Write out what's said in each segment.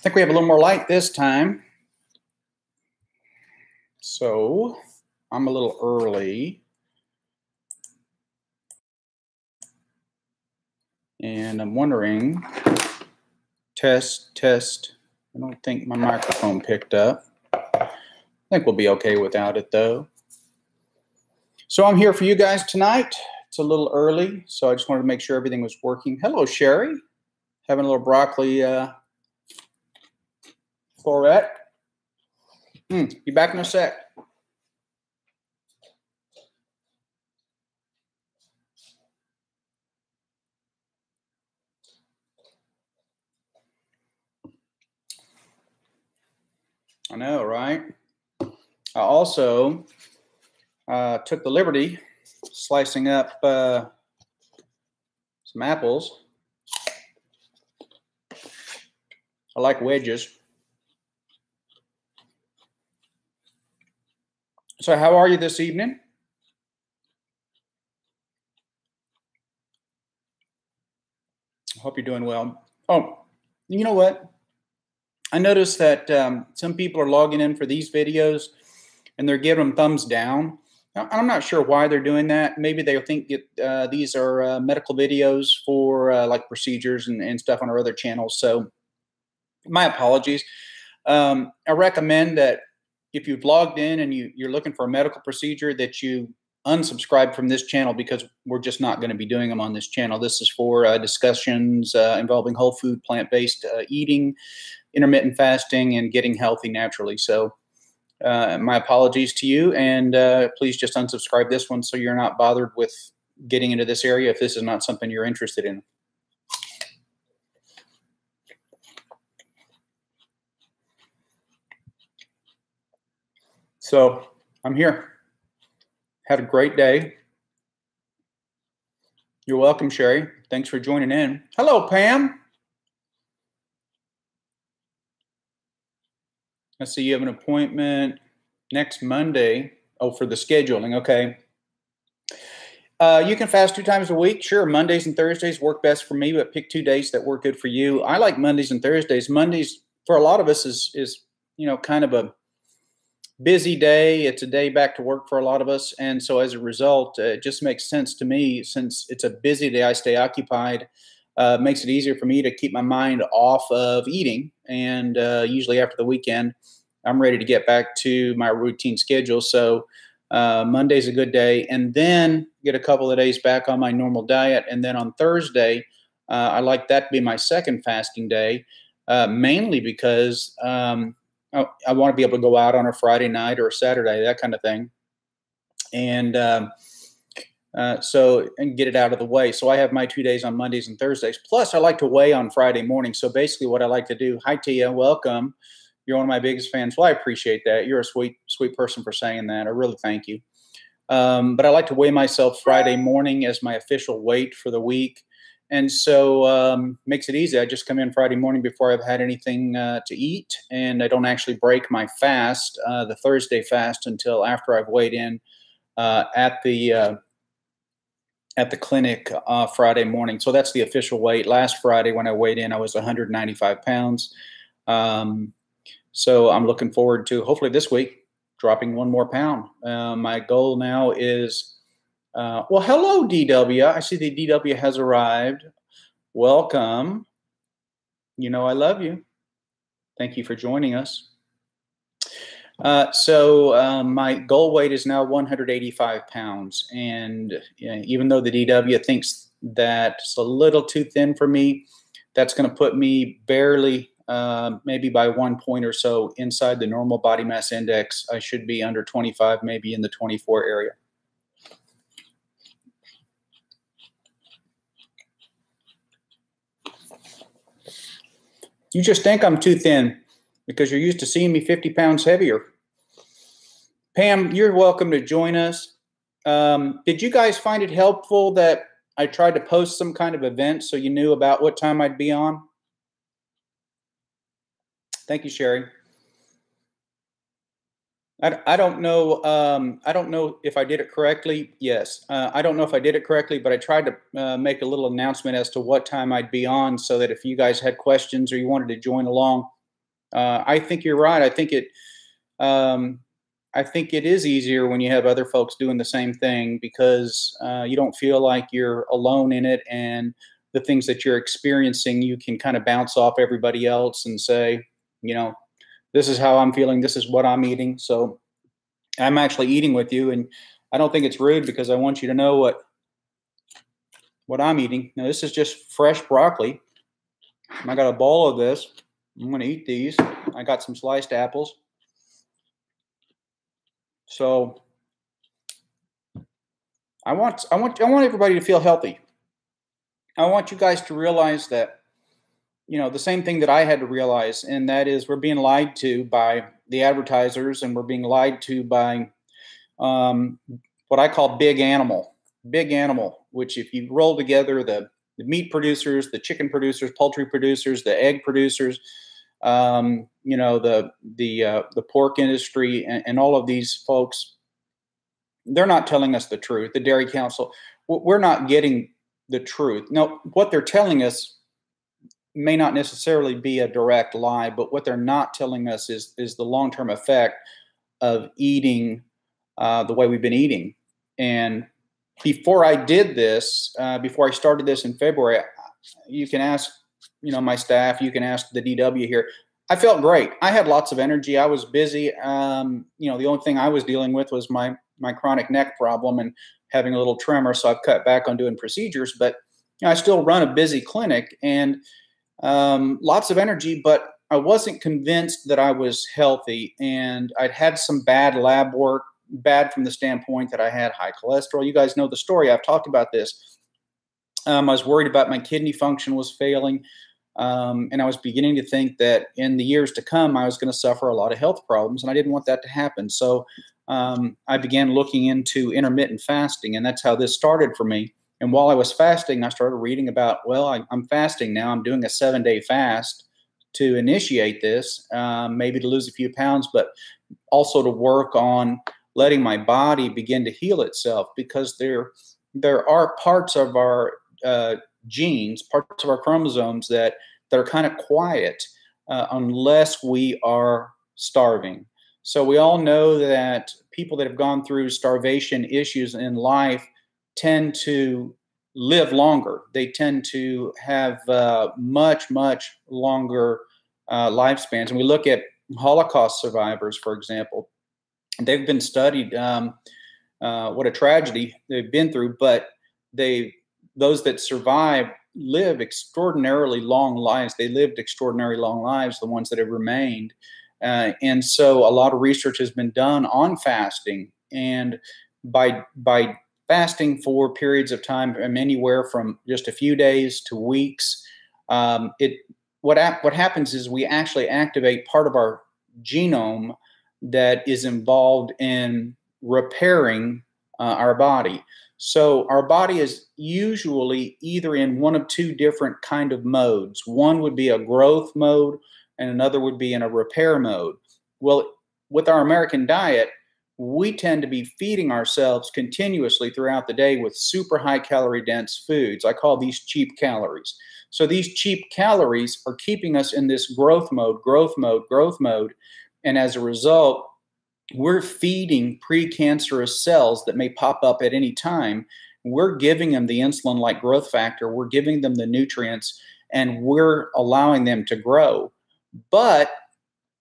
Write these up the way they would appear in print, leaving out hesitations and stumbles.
I think we have a little more light this time. So I'm a little early. And I'm wondering, test. I don't think my microphone picked up. I think we'll be okay without it though. So I'm here for you guys tonight. It's a little early, so I just wanted to make sure everything was working. Hello, Sherry. Having a little broccoli florette. Be back in a sec. I know, right? I also took the liberty slicing up some apples. I like wedges. So how are you this evening? I hope you're doing well. Oh, you know what? I noticed that some people are logging in for these videos and they're giving them thumbs down. Now, I'm not sure why they're doing that. Maybe they think these are medical videos for like procedures and stuff on our other channels. So my apologies. I recommend that if you've logged in and you're looking for a medical procedure, that you unsubscribe from this channel, because we're just not going to be doing them on this channel. This is for discussions involving whole food, plant-based eating, intermittent fasting, and getting healthy naturally. So my apologies to you, and please just unsubscribe this one so you're not bothered with getting into this area if this is not something you're interested in. So I'm here. Had a great day. You're welcome, Sherry. Thanks for joining in. Hello, Pam. I see you have an appointment next Monday. Oh, for the scheduling. Okay. You can fast 2 times a week. Sure. Mondays and Thursdays work best for me, but pick 2 days that work good for you. I like Mondays and Thursdays. Mondays for a lot of us is kind of a busy day. It's a day back to work for a lot of us. And so as a result, it just makes sense to me, since it's a busy day, I stay occupied. Makes it easier for me to keep my mind off of eating. And usually after the weekend, I'm ready to get back to my routine schedule. So Monday's a good day, and then get a couple of days back on my normal diet. And then on Thursday, I like that to be my second fasting day, mainly because I want to be able to go out on a Friday night or a Saturday, that kind of thing. And and get it out of the way. So I have my 2 days on Mondays and Thursdays. Plus, I like to weigh on Friday morning. So basically what I like to do, hi Tia, welcome. You're one of my biggest fans. Well, I appreciate that. You're a sweet person for saying that. I really thank you. But I like to weigh myself Friday morning as my official weight for the week. And so makes it easy. I just come in Friday morning before I've had anything to eat. And I don't actually break my fast, the Thursday fast, until after I've weighed in at the clinic Friday morning. So that's the official weight. Last Friday when I weighed in, I was 195 pounds. So I'm looking forward to, hopefully this week, dropping 1 more pound. My goal now is, well, hello, DW. I see the DW has arrived. Welcome. You know I love you. Thank you for joining us. So my goal weight is now 185 pounds. And even though the DW thinks that's a little too thin for me, that's going to put me barely, maybe by 1 point or so inside the normal body mass index. I should be under 25, maybe in the 24 area. You just think I'm too thin because you're used to seeing me 50 pounds heavier. Pam, you're welcome to join us. Did you guys find it helpful that I tried to post some kind of event so you knew about what time I'd be on? Thank you, Sherry. I don't know. I don't know if I did it correctly. Yes, I don't know if I did it correctly, but I tried to make a little announcement as to what time I'd be on, so that if you guys had questions or you wanted to join along, I think you're right. Um, I think it is easier when you have other folks doing the same thing because you don't feel like you're alone in it, and the things that you're experiencing, you can kind of bounce off everybody else and say, you know, this is how I'm feeling. This is what I'm eating. So I'm actually eating with you, and I don't think it's rude because I want you to know what I'm eating. Now, this is just fresh broccoli. I got a bowl of this. I'm going to eat these. I got some sliced apples. So I want everybody to feel healthy. I want you guys to realize that, the same thing that I had to realize, and that is we're being lied to by the advertisers, and we're being lied to by what I call big animal, which if you roll together the meat producers, the chicken producers, poultry producers, the egg producers, the pork industry, and all of these folks, they're not telling us the truth. The Dairy Council, we're not getting the truth. No, what they're telling us may not necessarily be a direct lie, but what they're not telling us is the long-term effect of eating the way we've been eating. And before I did this, before I started this in February, you can ask, my staff, you can ask the DW here. I felt great. I had lots of energy. I was busy. The only thing I was dealing with was my chronic neck problem and having a little tremor. So I've cut back on doing procedures, but I still run a busy clinic and lots of energy, but I wasn't convinced that I was healthy, and I'd had some bad lab work, bad from the standpoint that I had high cholesterol. You guys know the story. I've talked about this. I was worried about my kidney function was failing, and I was beginning to think that in the years to come, I was going to suffer a lot of health problems, and I didn't want that to happen. So I began looking into intermittent fasting, and that's how this started for me. And while I was fasting, I started reading about, I'm fasting now. I'm doing a 7-day fast to initiate this, maybe to lose a few pounds, but also to work on letting my body begin to heal itself, because there are parts of our genes, parts of our chromosomes that are kind of quiet unless we are starving. So we all know that people that have gone through starvation issues in life tend to live longer. They tend to have much, much longer lifespans. And we look at Holocaust survivors, for example. They've been studied, what a tragedy they've been through, but those that survive live extraordinarily long lives. They lived extraordinarily long lives, the ones that have remained. And so a lot of research has been done on fasting, and by fasting for periods of time, anywhere from just a few days to weeks, what happens is we actually activate part of our genome that is involved in repairing our body. So our body is usually either in one of two different kind of modes. One would be a growth mode, and another would be in a repair mode. Well, with our American diet, we tend to be feeding ourselves continuously throughout the day with super high calorie dense foods. I call these cheap calories. So these cheap calories are keeping us in this growth mode. And as a result, we're feeding precancerous cells that may pop up at any time. We're giving them the insulin like growth factor. We're giving them the nutrients, and we're allowing them to grow. But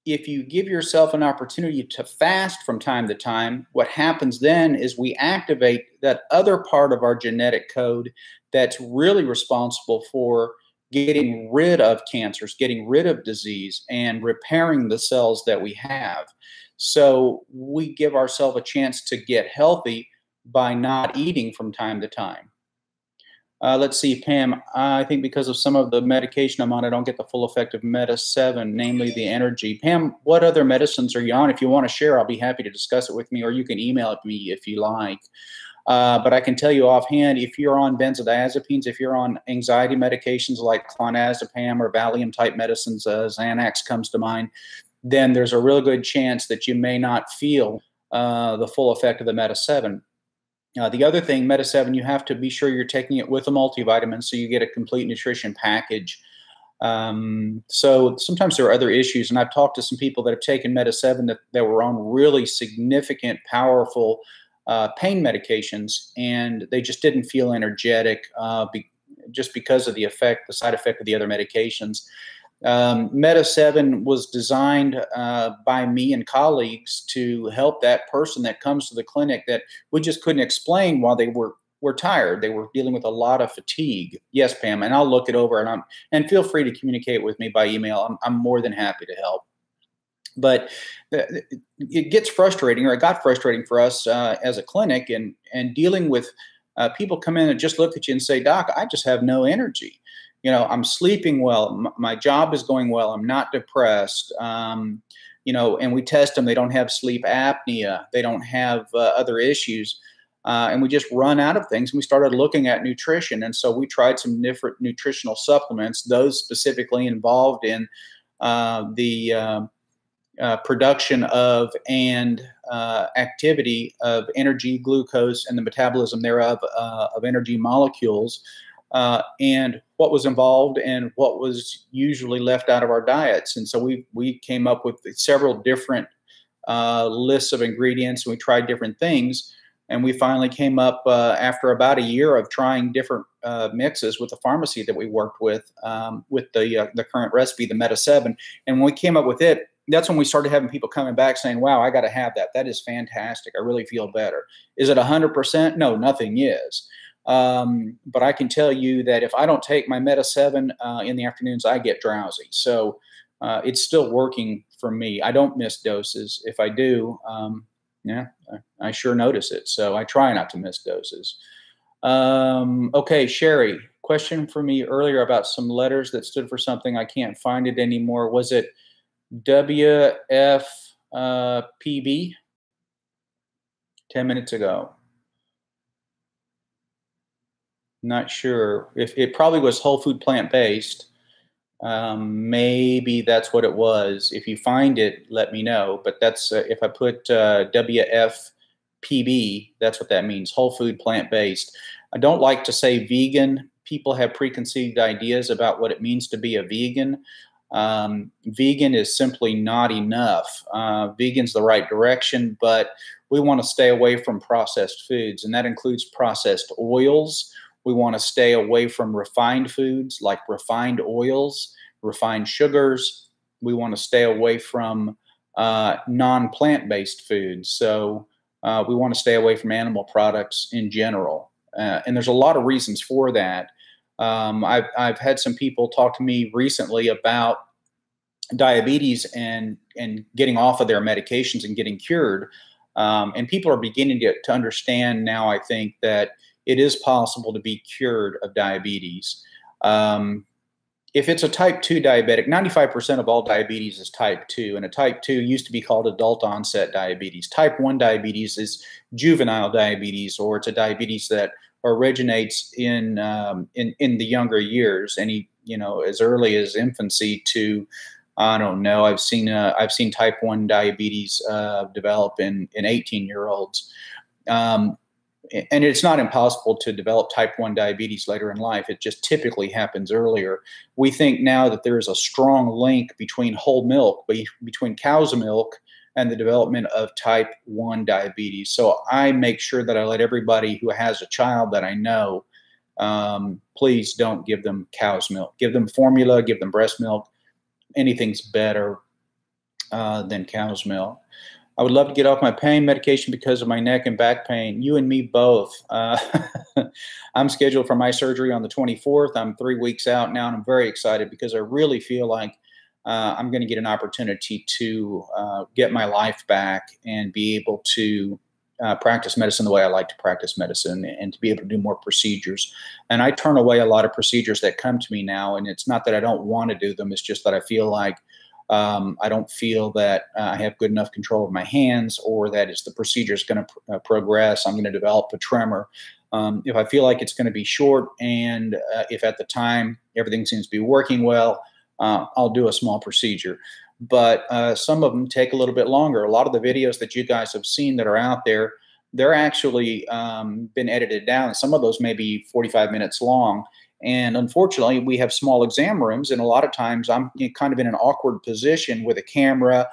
if you give yourself an opportunity to fast from time to time, what happens then is we activate that other part of our genetic code that's really responsible for getting rid of cancers, getting rid of disease, and repairing the cells that we have. So we give ourselves a chance to get healthy by not eating from time to time. Let's see, Pam, I think because of some of the medication I'm on, I don't get the full effect of Meta 7, namely the energy. Pam, what other medicines are you on? If you want to share, I'll be happy to discuss it with me, or you can email it to me if you like. But I can tell you offhand, if you're on benzodiazepines, if you're on anxiety medications like clonazepam or Valium-type medicines, Xanax comes to mind, then there's a real good chance that you may not feel the full effect of the Meta 7. The other thing, Meta 7, you have to be sure you're taking it with a multivitamin so you get a complete nutrition package. So sometimes there are other issues, and I've talked to some people that have taken Meta-7 that were on really significant, powerful pain medications, and they just didn't feel energetic just because of the side effect of the other medications. Meta-7 was designed by me and colleagues to help that person that comes to the clinic that we just couldn't explain why they were tired. They were dealing with a lot of fatigue. Yes, Pam, and I'll look it over, and feel free to communicate with me by email. I'm more than happy to help. But it gets frustrating, or it got frustrating for us as a clinic, and dealing with people come in and just look at you and say, "Doc, I just have no energy. You know, I'm sleeping well. My job is going well. I'm not depressed." You know, and we test them. They don't have sleep apnea. They don't have other issues. And we just run out of things. And we started looking at nutrition. And so we tried some different nutritional supplements, those specifically involved in the production of and activity of energy, glucose, and the metabolism thereof of energy molecules, and what was involved and what was usually left out of our diets. And so we came up with several different lists of ingredients, and we tried different things. And we finally came up after about a year of trying different mixes with the pharmacy that we worked with the current recipe, the Meta-7. And when we came up with it, that's when we started having people coming back saying, "Wow, I got to have that. That is fantastic. I really feel better." Is it 100%? No, nothing is. But I can tell you that if I don't take my Meta-7 in the afternoons, I get drowsy. So it's still working for me. I don't miss doses. If I do, yeah, I sure notice it. So I try not to miss doses. Okay, Sherry, question for me earlier about some letters that stood for something. I can't find it anymore. Was it WFPB? 10 minutes ago. Not sure. If it probably was whole food plant-based. Maybe that's what it was. If you find it, let me know. But that's if I put WFPB, that's what that means, whole food plant-based. I don't like to say vegan. People have preconceived ideas about what it means to be a vegan. Vegan is simply not enough. Vegan's the right direction, but we want to stay away from processed foods, and that includes processed oils. We want to stay away from refined foods like refined oils, refined sugars. We want to stay away from non-plant-based foods. So we want to stay away from animal products in general. And there's a lot of reasons for that. I've had some people talk to me recently about diabetes and getting off of their medications and getting cured. And people are beginning to understand now, I think, that it is possible to be cured of diabetes. If it's a type 2 diabetic, 95% of all diabetes is type 2, and a type 2 used to be called adult onset diabetes. Type 1 diabetes is juvenile diabetes, or it's a diabetes that originates in the younger years, as early as infancy to, I don't know. I've seen type 1 diabetes develop in 18-year-olds. And it's not impossible to develop type 1 diabetes later in life. It just typically happens earlier. We think now that there is a strong link between whole milk, between cow's milk, and the development of type 1 diabetes. So I make sure that I let everybody who has a child that I know, please don't give them cow's milk. Give them formula, give them breast milk. Anything's better than cow's milk. I would love to get off my pain medication because of my neck and back pain. You and me both. I'm scheduled for my surgery on the 24th. I'm 3 weeks out now, and I'm very excited because I really feel like I'm going to get an opportunity to get my life back and be able to practice medicine the way I like to practice medicine, and to be able to do more procedures. And I turn away a lot of procedures that come to me now, and it's not that I don't want to do them. It's just that I feel like I don't feel that I have good enough control of my hands, or that as the procedure is going to progress, I'm going to develop a tremor. If I feel like it's going to be short, and if at the time everything seems to be working well, I'll do a small procedure. But some of them take a little bit longer. A lot of the videos that you guys have seen that are out there, they're actually been edited down. Some of those may be 45 minutes long. And unfortunately, we have small exam rooms, and a lot of times I'm kind of in an awkward position with a camera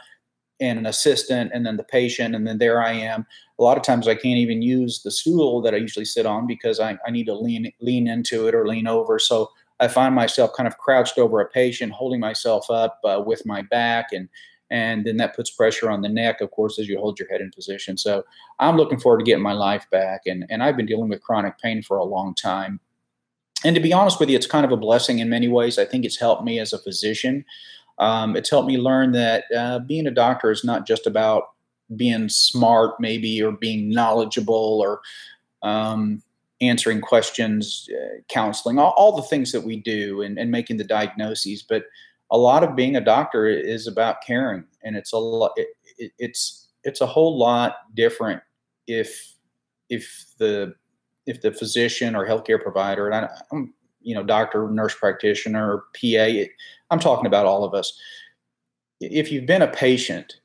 and an assistant and then the patient, and then there I am. A lot of times I can't even use the stool that I usually sit on because I need to lean into it or lean over. So I find myself kind of crouched over a patient, holding myself up with my back, and then that puts pressure on the neck, of course, as you hold your head in position. So I'm looking forward to getting my life back, and I've been dealing with chronic pain for a long time. And to be honest with you, it's kind of a blessing in many ways. I think it's helped me as a physician. It's helped me learn that being a doctor is not just about being smart, maybe, or being knowledgeable, or answering questions, counseling, all the things that we do, and making the diagnoses. But a lot of being a doctor is about caring, and it's a lot. It's a whole lot different if the physician or healthcare provider, and I'm doctor, nurse practitioner, or PA, I'm talking about all of us. If you've been a patient,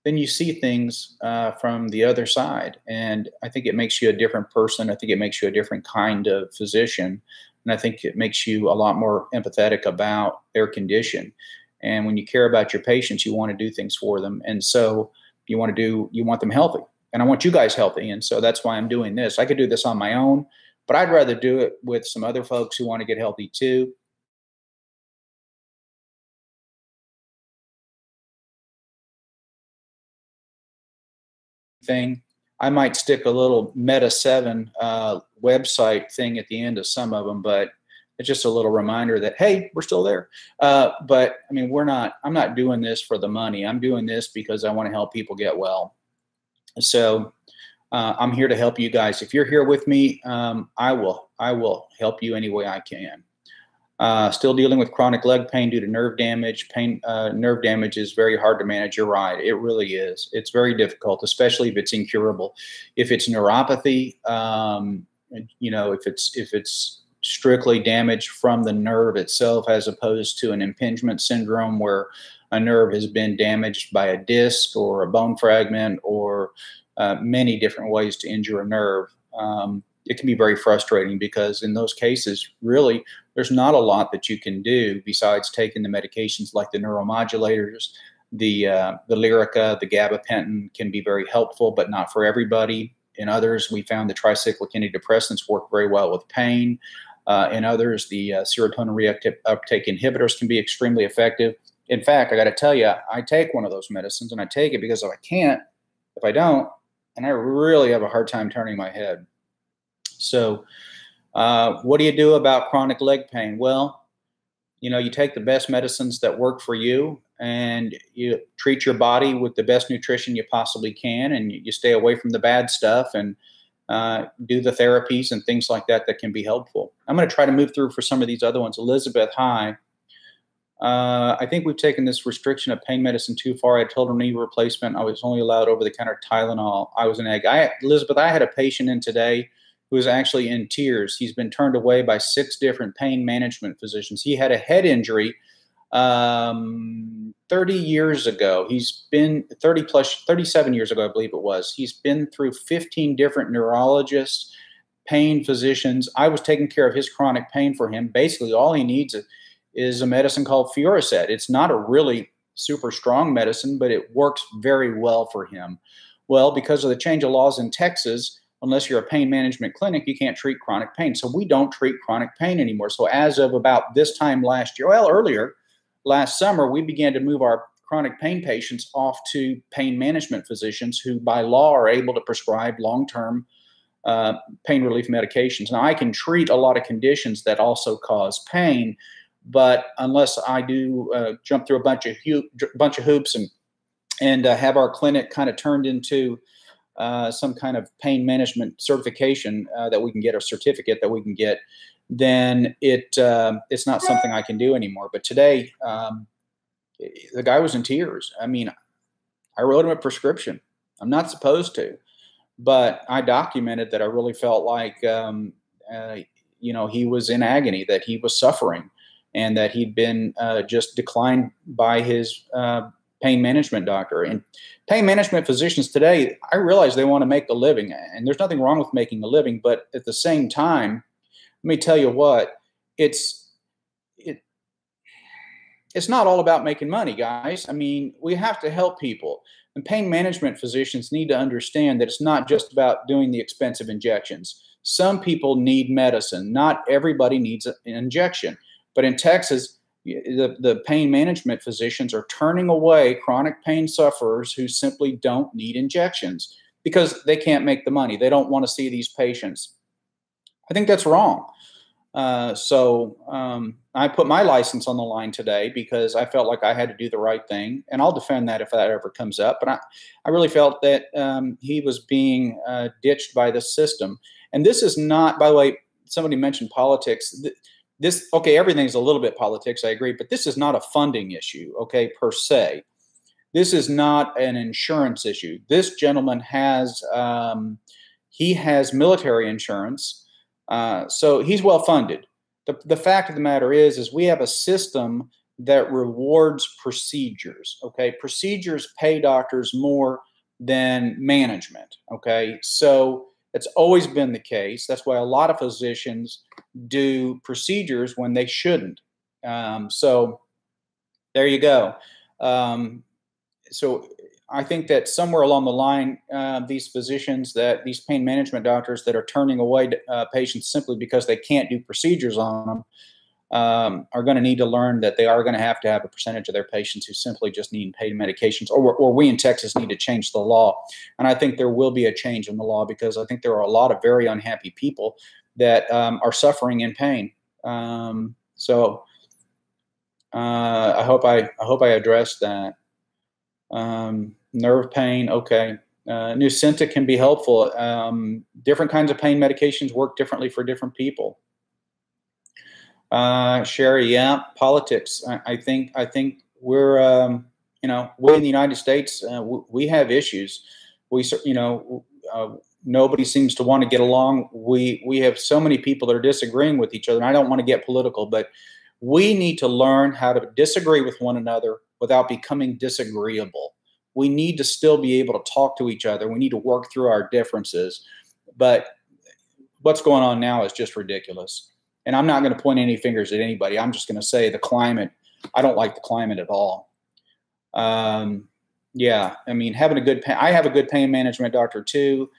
then you see things from the other side. And I think it makes you a different person. I think it makes you a different kind of physician. And I think it makes you a lot more empathetic about their condition. And when you care about your patients, you want to do things for them. And so you want them healthy. And I want you guys healthy. And so that's why I'm doing this. I could do this on my own, but I'd rather do it with some other folks who want to get healthy too. Thing. I might stick a little Meta 7 website thing at the end of some of them, but it's just a little reminder that, hey, we're still there. But I mean, I'm not doing this for the money. I'm doing this because I want to help people get well. So I'm here to help you guys. If you're here with me, I will help you any way I can. Still dealing with chronic leg pain due to nerve damage. Nerve damage is very hard to manage. You're right. It really is. It's very difficult, especially if it's incurable. If it's neuropathy, if it's strictly damage from the nerve itself, as opposed to an impingement syndrome where a nerve has been damaged by a disc or a bone fragment or many different ways to injure a nerve. It can be very frustrating because in those cases, really, there's not a lot that you can do besides taking the medications like the neuromodulators, the Lyrica, the gabapentin can be very helpful, but not for everybody. In others, we found the tricyclic antidepressants work very well with pain. In others, the serotonin reuptake inhibitors can be extremely effective. In fact, I got to tell you, I take one of those medicines, and I take it because if I don't, and I really have a hard time turning my head. So what do you do about chronic leg pain? Well, you take the best medicines that work for you, and you treat your body with the best nutrition you possibly can, and you stay away from the bad stuff, and do the therapies and things like that can be helpful. I'm going to try to move through for some of these other ones. Elizabeth, hi. I think we've taken this restriction of pain medicine too far. I told her knee replacement. I was only allowed over-the-counter Tylenol. I was an egg. Elizabeth, I had a patient in today who was actually in tears. He's been turned away by 6 different pain management physicians. He had a head injury 30 years ago. He's been 37 years ago, I believe it was. He's been through 15 different neurologists, pain physicians. I was taking care of his chronic pain for him. Basically, all he needs is a medicine called Fioricet. It's not a really super strong medicine, but it works very well for him. Well, because of the change of laws in Texas, unless you're a pain management clinic, you can't treat chronic pain. So we don't treat chronic pain anymore. So as of about this time last year, earlier, last summer, we began to move our chronic pain patients off to pain management physicians who by law are able to prescribe long-term pain relief medications. Now, I can treat a lot of conditions that also cause pain, but unless I do jump through a bunch of hoops and have our clinic kind of turned into some kind of pain management certification that we can get, a certificate that we can get, then it's not something I can do anymore. But today, the guy was in tears. I mean, I wrote him a prescription. I'm not supposed to, but I documented that I really felt like, he was in agony, that he was suffering, and that he'd been just declined by his pain management doctor. And pain management physicians today, I realize they want to make a living, and there's nothing wrong with making a living, but at the same time, let me tell you what, it's not all about making money, guys. I mean, we have to help people. And pain management physicians need to understand that it's not just about doing the expensive injections. Some people need medicine. Not everybody needs an injection. But in Texas, the pain management physicians are turning away chronic pain sufferers who simply don't need injections because they can't make the money. They don't want to see these patients. I think that's wrong. So I put my license on the line today because I felt like I had to do the right thing, and I'll defend that if that ever comes up. But I really felt that he was being ditched by the system. And this is not, by the way, somebody mentioned politics. Okay, everything's a little bit politics, I agree, but this is not a funding issue, okay, per se. This is not an insurance issue. This gentleman has, he has military insurance. So he's well funded. The fact of the matter is we have a system that rewards procedures. Okay, procedures pay doctors more than management. Okay, so it's always been the case. That's why a lot of physicians do procedures when they shouldn't. So there you go. So I think that somewhere along the line, these physicians, these pain management doctors that are turning away patients simply because they can't do procedures on them, are going to need to learn that they are going to have a percentage of their patients who simply just need pain medications, or we in Texas need to change the law. And I think there will be a change in the law because I think there are a lot of very unhappy people that are suffering in pain. So I hope I addressed that. Nerve pain, okay. Nucynta can be helpful. Different kinds of pain medications work differently for different people. Sherry, yeah, politics. I think we're, we in the United States, we have issues. Nobody seems to want to get along. We have so many people that are disagreeing with each other. And I don't want to get political, but we need to learn how to disagree with one another without becoming disagreeable. We need to still be able to talk to each other. We need to work through our differences. But what's going on now is just ridiculous. And I'm not going to point any fingers at anybody. I'm just going to say the climate, I don't like the climate at all. Yeah, I mean, I have a good pain management doctor too.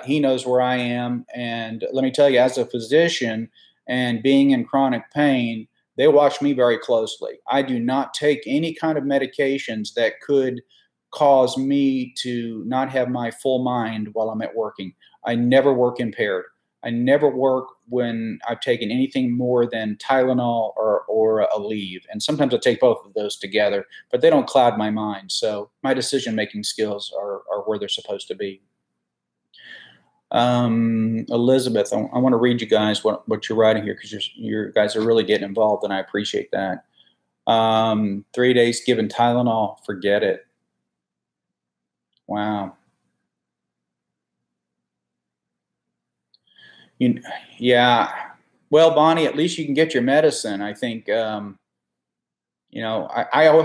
He knows where I am. And let me tell you, as a physician and being in chronic pain, they watch me very closely. I do not take any kind of medications that could cause me to not have my full mind while I'm at working. I never work impaired. I never work when I've taken anything more than Tylenol or a Aleve. And sometimes I take both of those together, but they don't cloud my mind. So my decision-making skills are where they're supposed to be. Elizabeth, I want to read you guys what you're writing here because you guys are really getting involved, and I appreciate that. 3 days given Tylenol, forget it. Wow. Yeah. Well, Bonnie, at least you can get your medicine. I think, I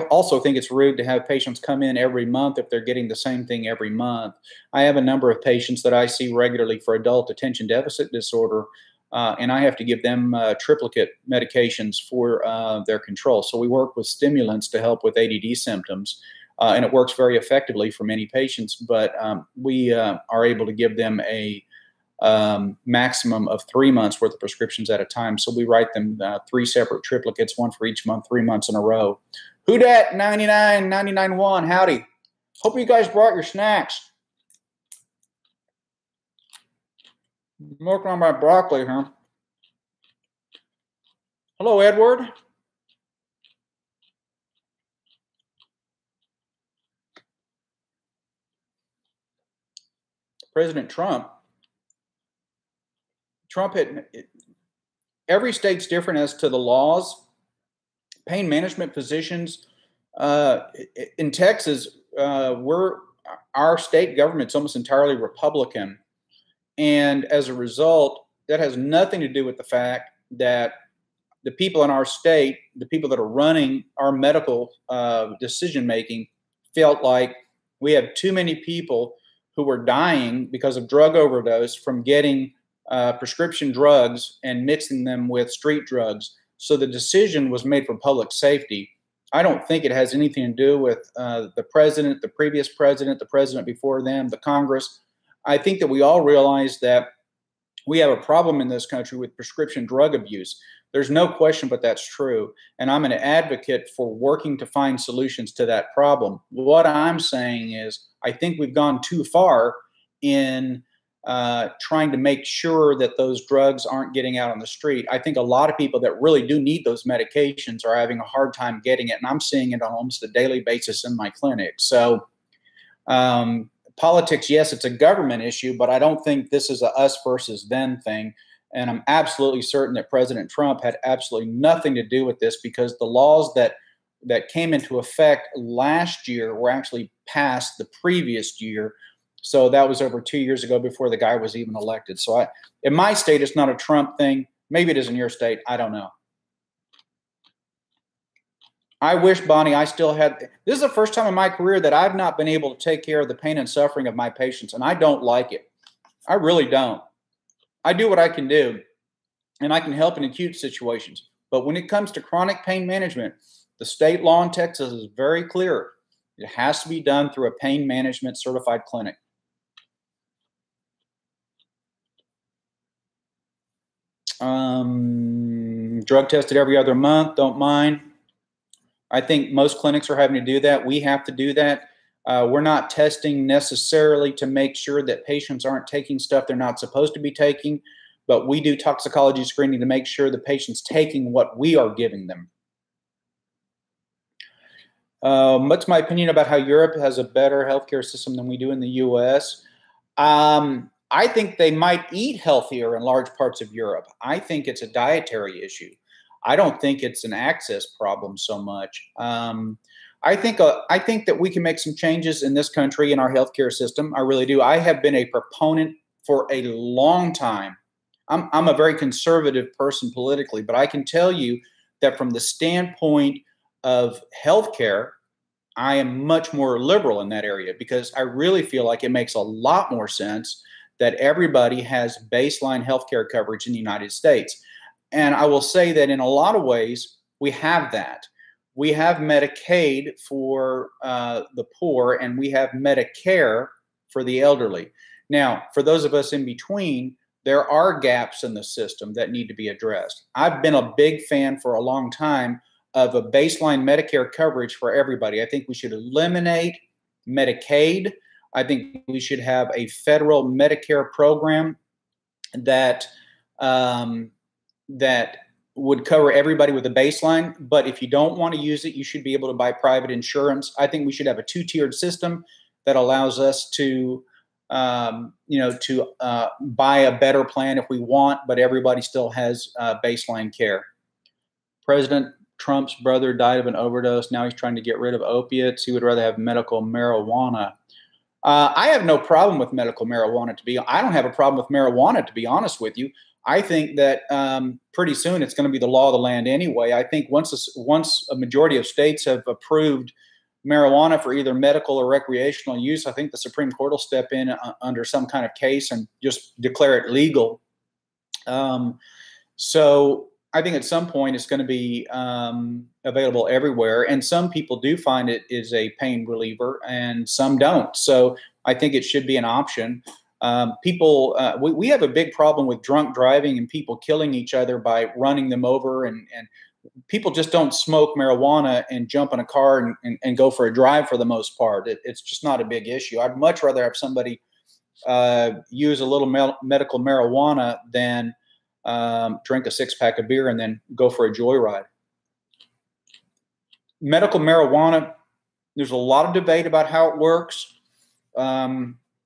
also think it's rude to have patients come in every month if they're getting the same thing every month. I have a number of patients that I see regularly for adult attention deficit disorder, and I have to give them triplicate medications for their control. So we work with stimulants to help with ADD symptoms, and it works very effectively for many patients, but we are able to give them a maximum of 3 months worth of prescriptions at a time. So we write them 3 separate triplicates, one for each month, 3 months in a row. Who dat 99.99.1? Howdy. Hope you guys brought your snacks. I'm working on my broccoli, huh? Hello, Edward. President Trump had, every state's different as to the laws. Pain management physicians in Texas, our state government's almost entirely Republican. And as a result, that has nothing to do with the fact that the people in our state, the people that are running our medical decision-making, felt like we have too many people who were dying because of drug overdose from getting prescription drugs and mixing them with street drugs. So the decision was made for public safety. I don't think it has anything to do with the president, the previous president, the president before them, the Congress. I think that we all realize that we have a problem in this country with prescription drug abuse. There's no question but that's true. And I'm an advocate for working to find solutions to that problem. What I'm saying is I think we've gone too far in trying to make sure that those drugs aren't getting out on the street. I think a lot of people that really do need those medications are having a hard time getting it. And I'm seeing it on almost a daily basis in my clinic. So politics, yes, it's a government issue, but I don't think this is a us versus them thing. And I'm absolutely certain that President Trump had absolutely nothing to do with this, because the laws that came into effect last year were actually passed the previous year. So that was over 2 years ago before the guy was even elected. So in my state, it's not a Trump thing. Maybe it is in your state. I don't know. I wish, Bonnie, I still had. This is the first time in my career that I've not been able to take care of the pain and suffering of my patients, and I don't like it. I really don't. I do what I can do, and I can help in acute situations. But when it comes to chronic pain management, the state law in Texas is very clear. It has to be done through a pain management certified clinic. Drug tested every other month, don't mind. I think most clinics are having to do that. We have to do that. We're not testing necessarily to make sure that patients aren't taking stuff they're not supposed to be taking, but we do toxicology screening to make sure the patient's taking what we are giving them. What's my opinion about how Europe has a better healthcare system than we do in the U.S.? I think they might eat healthier in large parts of Europe. I think it's a dietary issue. I don't think it's an access problem so much. I think that we can make some changes in this country in our healthcare system. I really do. I have been a proponent for a long time. I'm a very conservative person politically, but I can tell you that from the standpoint of healthcare, I am much more liberal in that area, because I really feel like it makes a lot more sense that everybody has baseline healthcare coverage in the United States. And I will say that in a lot of ways, we have that. We have Medicaid for the poor, and we have Medicare for the elderly. Now, for those of us in between, there are gaps in the system that need to be addressed. I've been a big fan for a long time of a baseline Medicare coverage for everybody. I think we should eliminate Medicaid. I think we should have a federal Medicare program that that would cover everybody with a baseline. But if you don't want to use it, you should be able to buy private insurance. I think we should have a two-tiered system that allows us to, buy a better plan if we want, but everybody still has baseline care. President Trump's brother died of an overdose. Now he's trying to get rid of opiates. He would rather have medical marijuana. I have no problem with medical marijuana. I don't have a problem with marijuana, to be honest with you. I think that pretty soon it's going to be the law of the land anyway. I think once a majority of states have approved marijuana for either medical or recreational use, I think the Supreme Court will step in under some kind of case and just declare it legal. So I think at some point it's going to be available everywhere. And some people do find it is a pain reliever and some don't. So I think it should be an option. We have a big problem with drunk driving and people killing each other by running them over, and people just don't smoke marijuana and jump in a car and go for a drive for the most part. It's just not a big issue. I'd much rather have somebody use a little medical marijuana than drink a six-pack of beer and then go for a joyride. Medical marijuana, there's a lot of debate about how it works.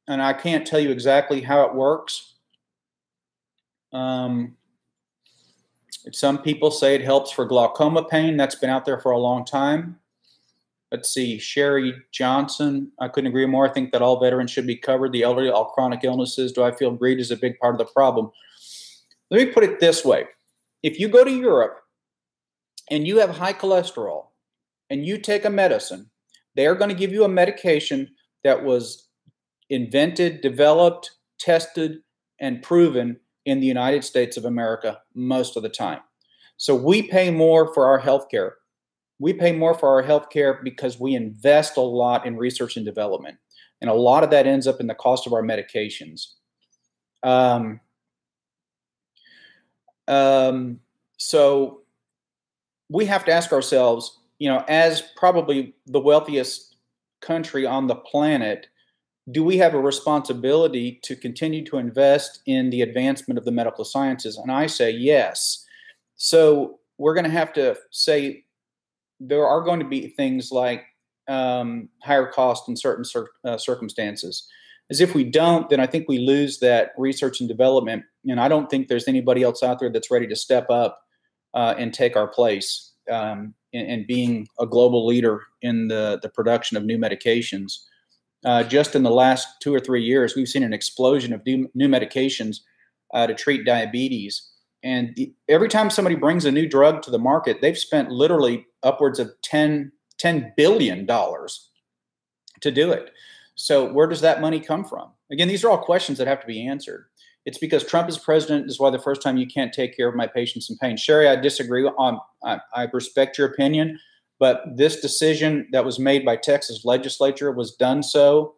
And I can't tell you exactly how it works. Some people say it helps for glaucoma pain. That's been out there for a long time. Let's see, Sherry Johnson. I couldn't agree more. I think that all veterans should be covered. The elderly, all chronic illnesses. Do I feel greed is a big part of the problem? Let me put it this way. If you go to Europe and you have high cholesterol and you take a medicine They are going to give you a medication that was invented, developed, tested, and proven in the United States of America most of the time. So we pay more for our health care. We pay more for our health care because we invest a lot in research and development. And a lot of that ends up in the cost of our medications. So we have to ask ourselves, as probably the wealthiest country on the planet, do we have a responsibility to continue to invest in the advancement of the medical sciences? And I say yes. So we're going to have to say there are going to be things like higher cost in certain circumstances. As if we don't, then I think we lose that research and development. And I don't think there's anybody else out there that's ready to step up and take our place in being a global leader in the production of new medications. Just in the last 2 or 3 years, we've seen an explosion of new medications to treat diabetes. And every time somebody brings a new drug to the market, they've spent literally upwards of $10 billion to do it. So where does that money come from? Again, these are all questions that have to be answered. It's because Trump is president is why the first time you can't take care of my patients in pain. Sherry, I disagree on. I respect your opinion, but this decision that was made by Texas legislature was done so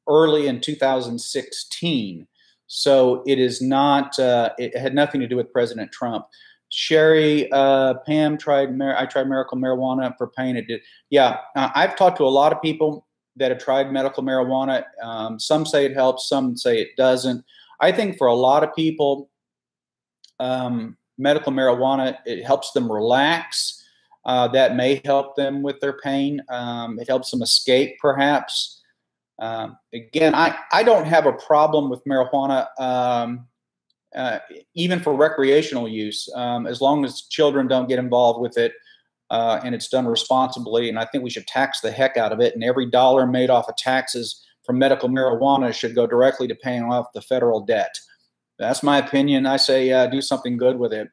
early in 2016. So it is not. It had nothing to do with President Trump. Sherry, Pam I tried medical marijuana for pain. It did. Yeah, I've talked to a lot of people that have tried medical marijuana. Some say it helps, some say it doesn't. I think for a lot of people, medical marijuana, it helps them relax. That may help them with their pain. It helps them escape, perhaps. Again, I don't have a problem with marijuana, even for recreational use, as long as children don't get involved with it. And it's done responsibly, and I think we should tax the heck out of it. And every dollar made off of taxes from medical marijuana should go directly to paying off the federal debt. That's my opinion. I say do something good with it.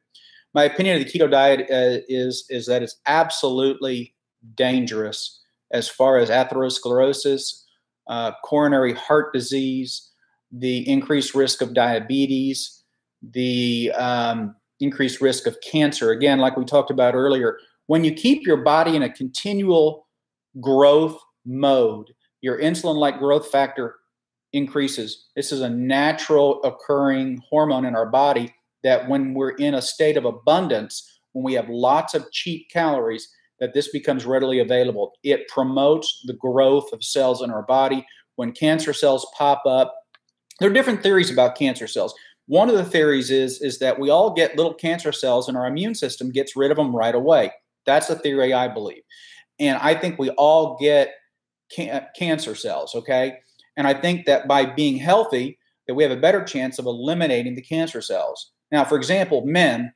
My opinion of the keto diet is that it's absolutely dangerous as far as atherosclerosis, coronary heart disease, the increased risk of diabetes, the increased risk of cancer. Again, like we talked about earlier, when you keep your body in a continual growth mode, your insulin-like growth factor increases. This is a natural occurring hormone in our body that when we're in a state of abundance, when we have lots of cheap calories, that this becomes readily available. It promotes the growth of cells in our body. When cancer cells pop up, there are different theories about cancer cells. One of the theories is that we all get little cancer cells and our immune system gets rid of them right away. That's the theory I believe. And I think we all get cancer cells, okay? And I think that by being healthy, that we have a better chance of eliminating the cancer cells. Now, for example, men,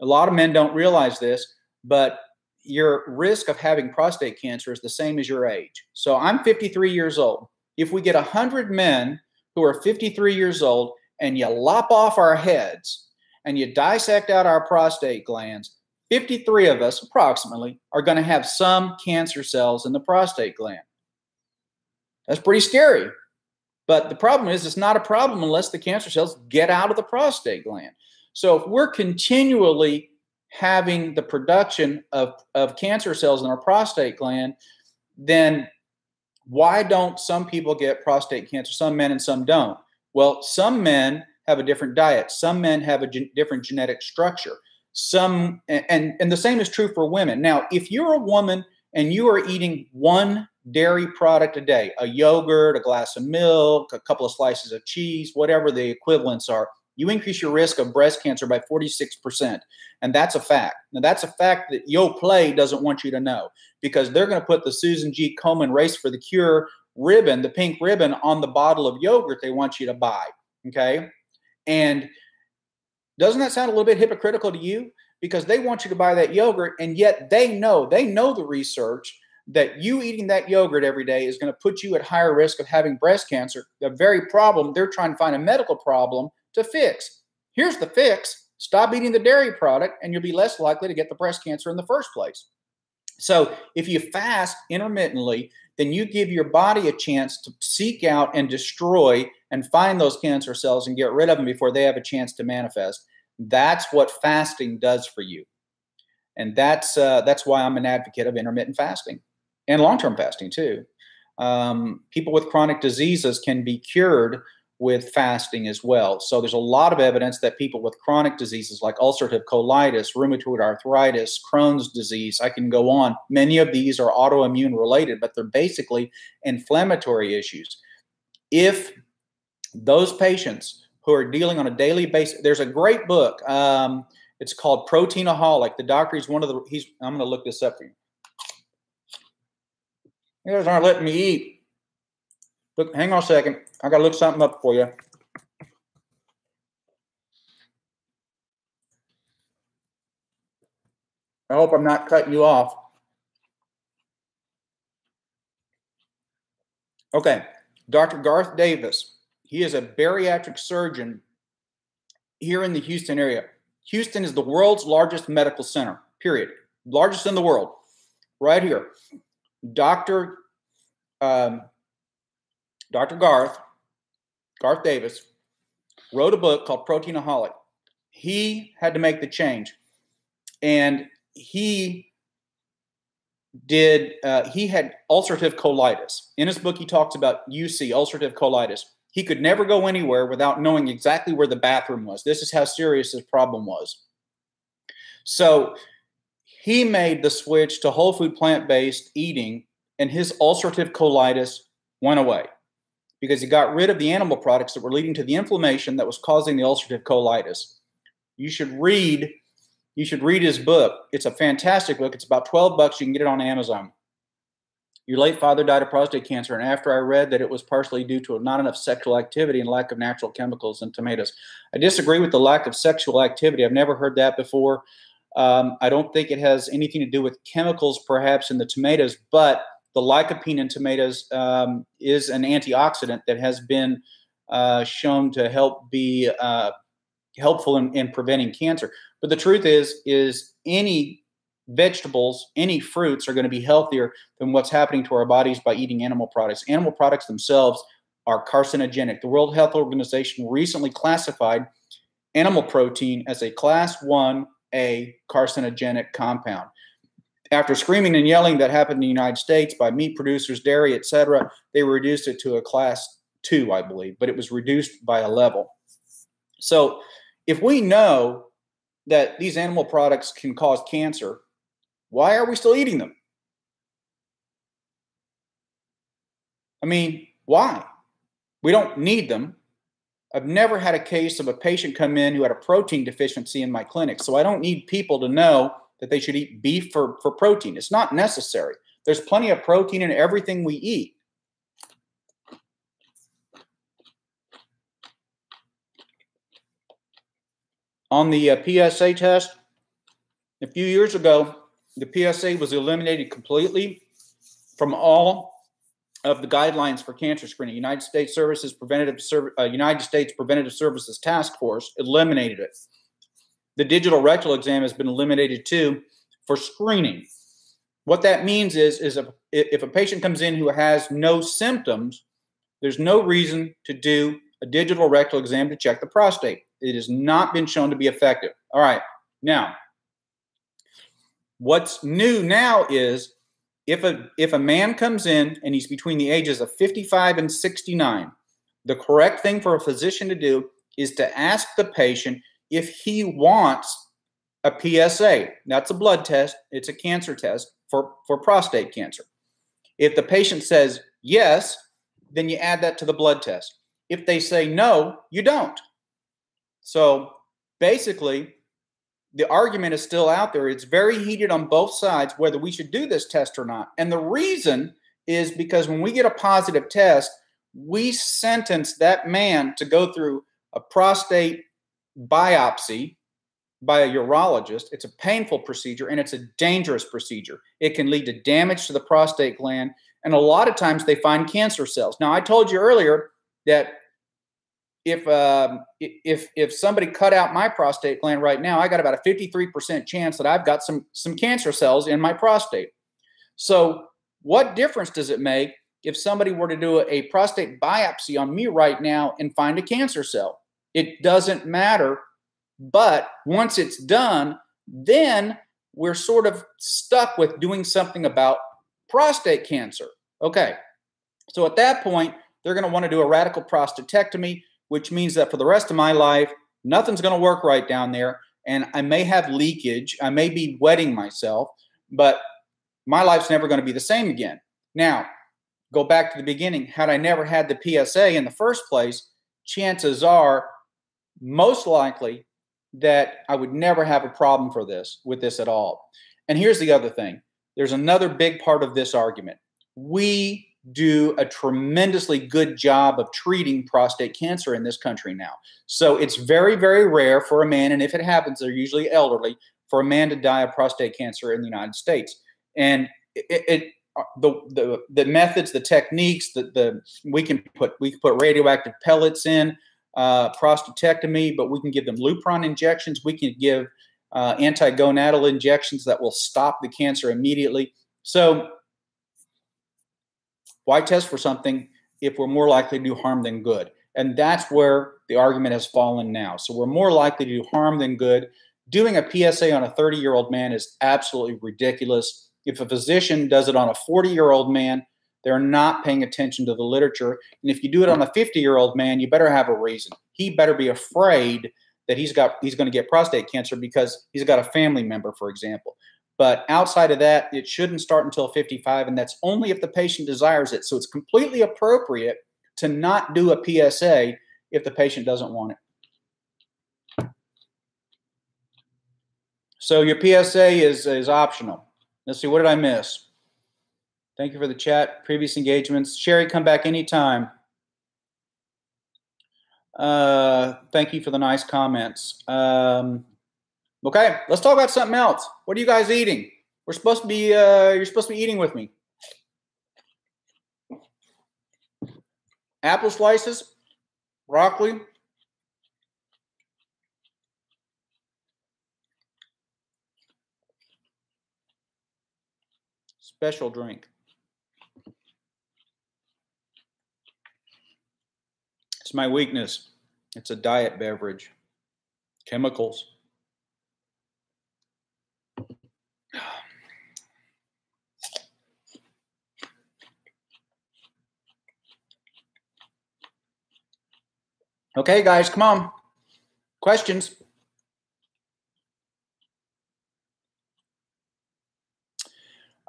a lot of men don't realize this, but your risk of having prostate cancer is the same as your age. So I'm 53 years old. If we get 100 men who are 53 years old and you lop off our heads and you dissect out our prostate glands, 53 of us approximately are going to have some cancer cells in the prostate gland. That's pretty scary. But the problem is it's not a problem unless the cancer cells get out of the prostate gland. So if we're continually having the production of cancer cells in our prostate gland, then why don't some people get prostate cancer, some men and some don't? Well, some men have a different diet. Some men have a different genetic structure. And the same is true for women. Now, if you're a woman and you are eating one dairy product a day, a yogurt, a glass of milk, a couple of slices of cheese, whatever the equivalents are, you increase your risk of breast cancer by 46%. And that's a fact. Now, that's a fact that Yoplait doesn't want you to know, because they're going to put the Susan G. Komen Race for the Cure ribbon, the pink ribbon, on the bottle of yogurt they want you to buy. Okay? And doesn't that sound a little bit hypocritical to you? Because they want you to buy that yogurt, and yet they know the research that you eating that yogurt every day is going to put you at higher risk of having breast cancer, the very problem they're trying to find a medical problem to fix. Here's the fix. Stop eating the dairy product, and you'll be less likely to get the breast cancer in the first place. So if you fast intermittently, then you give your body a chance to seek out and destroy and find those cancer cells and get rid of them before they have a chance to manifest. That's what fasting does for you. And that's why I'm an advocate of intermittent fasting and long-term fasting too. People with chronic diseases can be cured with fasting as well. So there's a lot of evidence that people with chronic diseases like ulcerative colitis, rheumatoid arthritis, Crohn's disease, I can go on. Many of these are autoimmune related, but they're basically inflammatory issues. If those patients who are dealing on a daily basis, there's a great book. It's called Proteinaholic. The doctor is one of the, I'm going to look this up for you. You guys aren't letting me eat. Look, hang on a second. I got to look something up for you. I hope I'm not cutting you off. Okay, Dr. Garth Davis. He is a bariatric surgeon here in the Houston area. Houston is the world's largest medical center, period. Largest in the world. Right here. Dr. Garth Davis wrote a book called Proteinaholic. He had to make the change. And he had ulcerative colitis. In his book, he talks about UC, ulcerative colitis. He could never go anywhere without knowing exactly where the bathroom was. This is how serious his problem was. So he made the switch to whole food plant-based eating, and his ulcerative colitis went away because he got rid of the animal products that were leading to the inflammation that was causing the ulcerative colitis. You should read his book. It's a fantastic book. It's about $12. You can get it on Amazon. Your late father died of prostate cancer, and after I read that it was partially due to not enough sexual activity and lack of natural chemicals in tomatoes. I disagree with the lack of sexual activity. I've never heard that before. I don't think it has anything to do with chemicals perhaps in the tomatoes, but the lycopene in tomatoes is an antioxidant that has been shown to help be helpful in preventing cancer. But the truth is any vegetables, any fruits are going to be healthier than what's happening to our bodies by eating animal products. Animal products themselves are carcinogenic. The World Health Organization recently classified animal protein as a class 1A carcinogenic compound. After screaming and yelling that happened in the United States by meat producers, dairy, etc., they reduced it to a class 2, I believe, but it was reduced by a level. So if we know that these animal products can cause cancer, why are we still eating them? I mean, why? We don't need them. I've never had a case of a patient come in who had a protein deficiency in my clinic, so I don't need people to know that they should eat beef for protein. It's not necessary. There's plenty of protein in everything we eat. On the PSA test, a few years ago, the PSA was eliminated completely from all of the guidelines for cancer screening. United States Preventative Services Task Force eliminated it. The digital rectal exam has been eliminated too for screening. What that means is if a patient comes in who has no symptoms, there's no reason to do a digital rectal exam to check the prostate. It has not been shown to be effective. All right, now, what's new now is if a man comes in and he's between the ages of 55 and 69, the correct thing for a physician to do is to ask the patient if he wants a PSA. That's a blood test. It's a cancer test for prostate cancer. If the patient says yes, then you add that to the blood test. If they say no, you don't. So basically, the argument is still out there. It's very heated on both sides whether we should do this test or not. And the reason is because when we get a positive test, we sentence that man to go through a prostate biopsy by a urologist. It's a painful procedure and it's a dangerous procedure. It can lead to damage to the prostate gland, and a lot of times they find cancer cells. Now, I told you earlier that if somebody cut out my prostate gland right now, I got about a 53% chance that I've got some cancer cells in my prostate. So what difference does it make if somebody were to do a prostate biopsy on me right now and find a cancer cell? It doesn't matter. But once it's done, then we're sort of stuck with doing something about prostate cancer. Okay. So at that point, they're going to want to do a radical prostatectomy, which means that for the rest of my life, nothing's going to work right down there. And I may have leakage. I may be wetting myself, but my life's never going to be the same again. Now, go back to the beginning. Had I never had the PSA in the first place, chances are most likely that I would never have a problem with this at all. And here's the other thing. There's another big part of this argument. We do a tremendously good job of treating prostate cancer in this country now. So it's very, very rare for a man, and if it happens, they're usually elderly, for a man to die of prostate cancer in the United States. And the methods, the techniques, we can put radioactive pellets in, prostatectomy, but we can give them Lupron injections. We can give antigonadal injections that will stop the cancer immediately. So why test for something if we're more likely to do harm than good? And that's where the argument has fallen now. So we're more likely to do harm than good. Doing a PSA on a 30-year-old man is absolutely ridiculous. If a physician does it on a 40-year-old man, they're not paying attention to the literature. And if you do it on a 50-year-old man, you better have a reason. He better be afraid that he's going to get prostate cancer because he's got a family member, for example. But outside of that, it shouldn't start until 55, and that's only if the patient desires it. So it's completely appropriate to not do a PSA if the patient doesn't want it. So your PSA is optional. Let's see, what did I miss? Thank you for the chat, previous engagements. Sherry, come back anytime. Thank you for the nice comments. Okay, let's talk about something else. What are you guys eating? You're supposed to be eating with me. Apple slices, broccoli, special drink. It's my weakness. It's a diet beverage. Chemicals. Okay, guys, come on. Questions?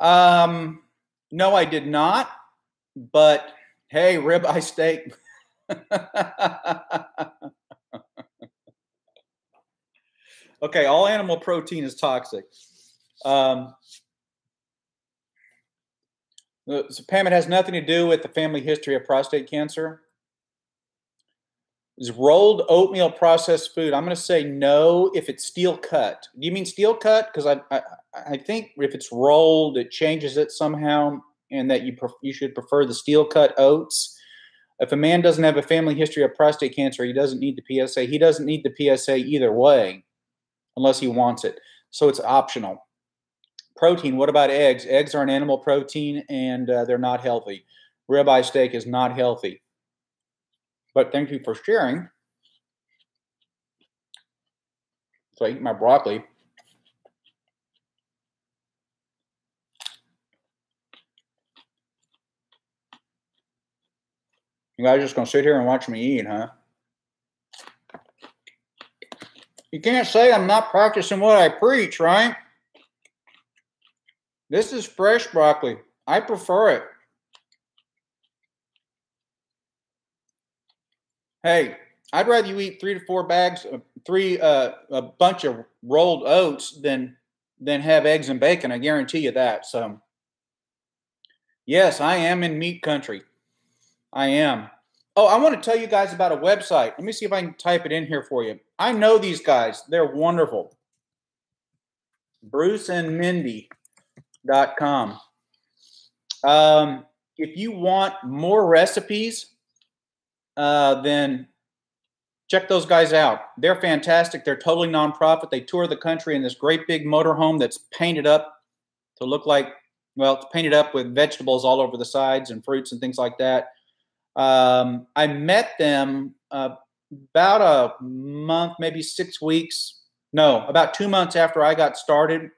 No, I did not. But hey, ribeye steak. Okay, all animal protein is toxic. So Pam, it has nothing to do with the family history of prostate cancer. Is rolled oatmeal processed food? I'm going to say no if it's steel cut. Do you mean steel cut? Because I think if it's rolled, it changes it somehow, and that you should prefer the steel cut oats. If a man doesn't have a family history of prostate cancer, he doesn't need the PSA. He doesn't need the PSA either way, unless he wants it. So it's optional. Protein, what about eggs? Eggs are an animal protein, and they're not healthy. Ribeye steak is not healthy. But thank you for sharing. So I eat my broccoli. You guys just going to sit here and watch me eat, huh? You can't say I'm not practicing what I preach, right? This is fresh broccoli. I prefer it. Hey, I'd rather you eat 3 to 4 bags, a bunch of rolled oats than have eggs and bacon. I guarantee you that. So, yes, I am in meat country. I am. Oh, I want to tell you guys about a website. Let me see if I can type it in here for you. I know these guys. They're wonderful. BruceandMindy.com. If you want more recipes, then check those guys out. They're fantastic. They're totally nonprofit. They tour the country in this great big motorhome that's painted up to look like well, it's painted up with vegetables all over the sides and fruits and things like that. I met them about a month, maybe 6 weeks. No, about 2 months after I got started,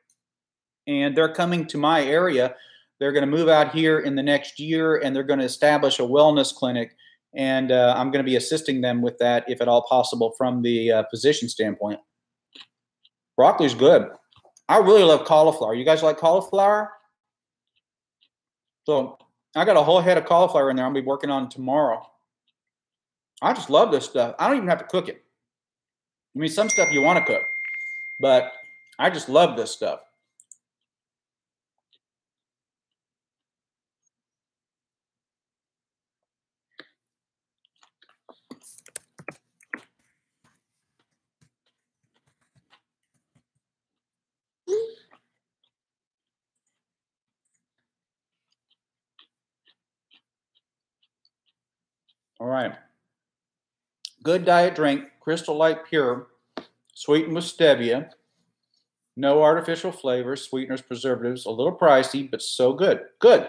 and they're coming to my area. They're going to move out here in the next year, and they're going to establish a wellness clinic. And I'm going to be assisting them with that, if at all possible, from the physician standpoint. Broccoli's good. I really love cauliflower. You guys like cauliflower? So I got a whole head of cauliflower in there I'll be working on tomorrow. I just love this stuff. I don't even have to cook it. I mean, some stuff you want to cook, but I just love this stuff. All right. Good diet drink, Crystal Light Pure, sweetened with stevia. No artificial flavors, sweeteners, preservatives. A little pricey, but so good. Good.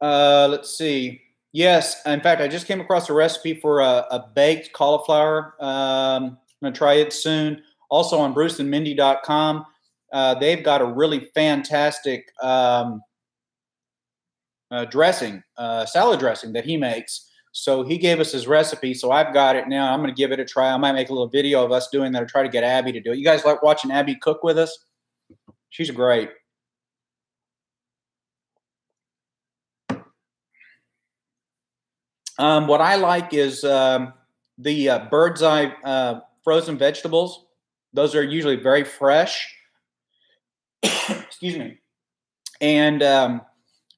Let's see. Yes, in fact, I just came across a recipe for a baked cauliflower. I'm going to try it soon. Also on bruceandmindy.com, they've got a really fantastic dressing, salad dressing that he makes. So he gave us his recipe, so I've got it now. I'm going to give it a try. I might make a little video of us doing that or try to get Abby to do it. You guys like watching Abby cook with us? She's great. What I like is the bird's eye frozen vegetables. Those are usually very fresh. Excuse me. And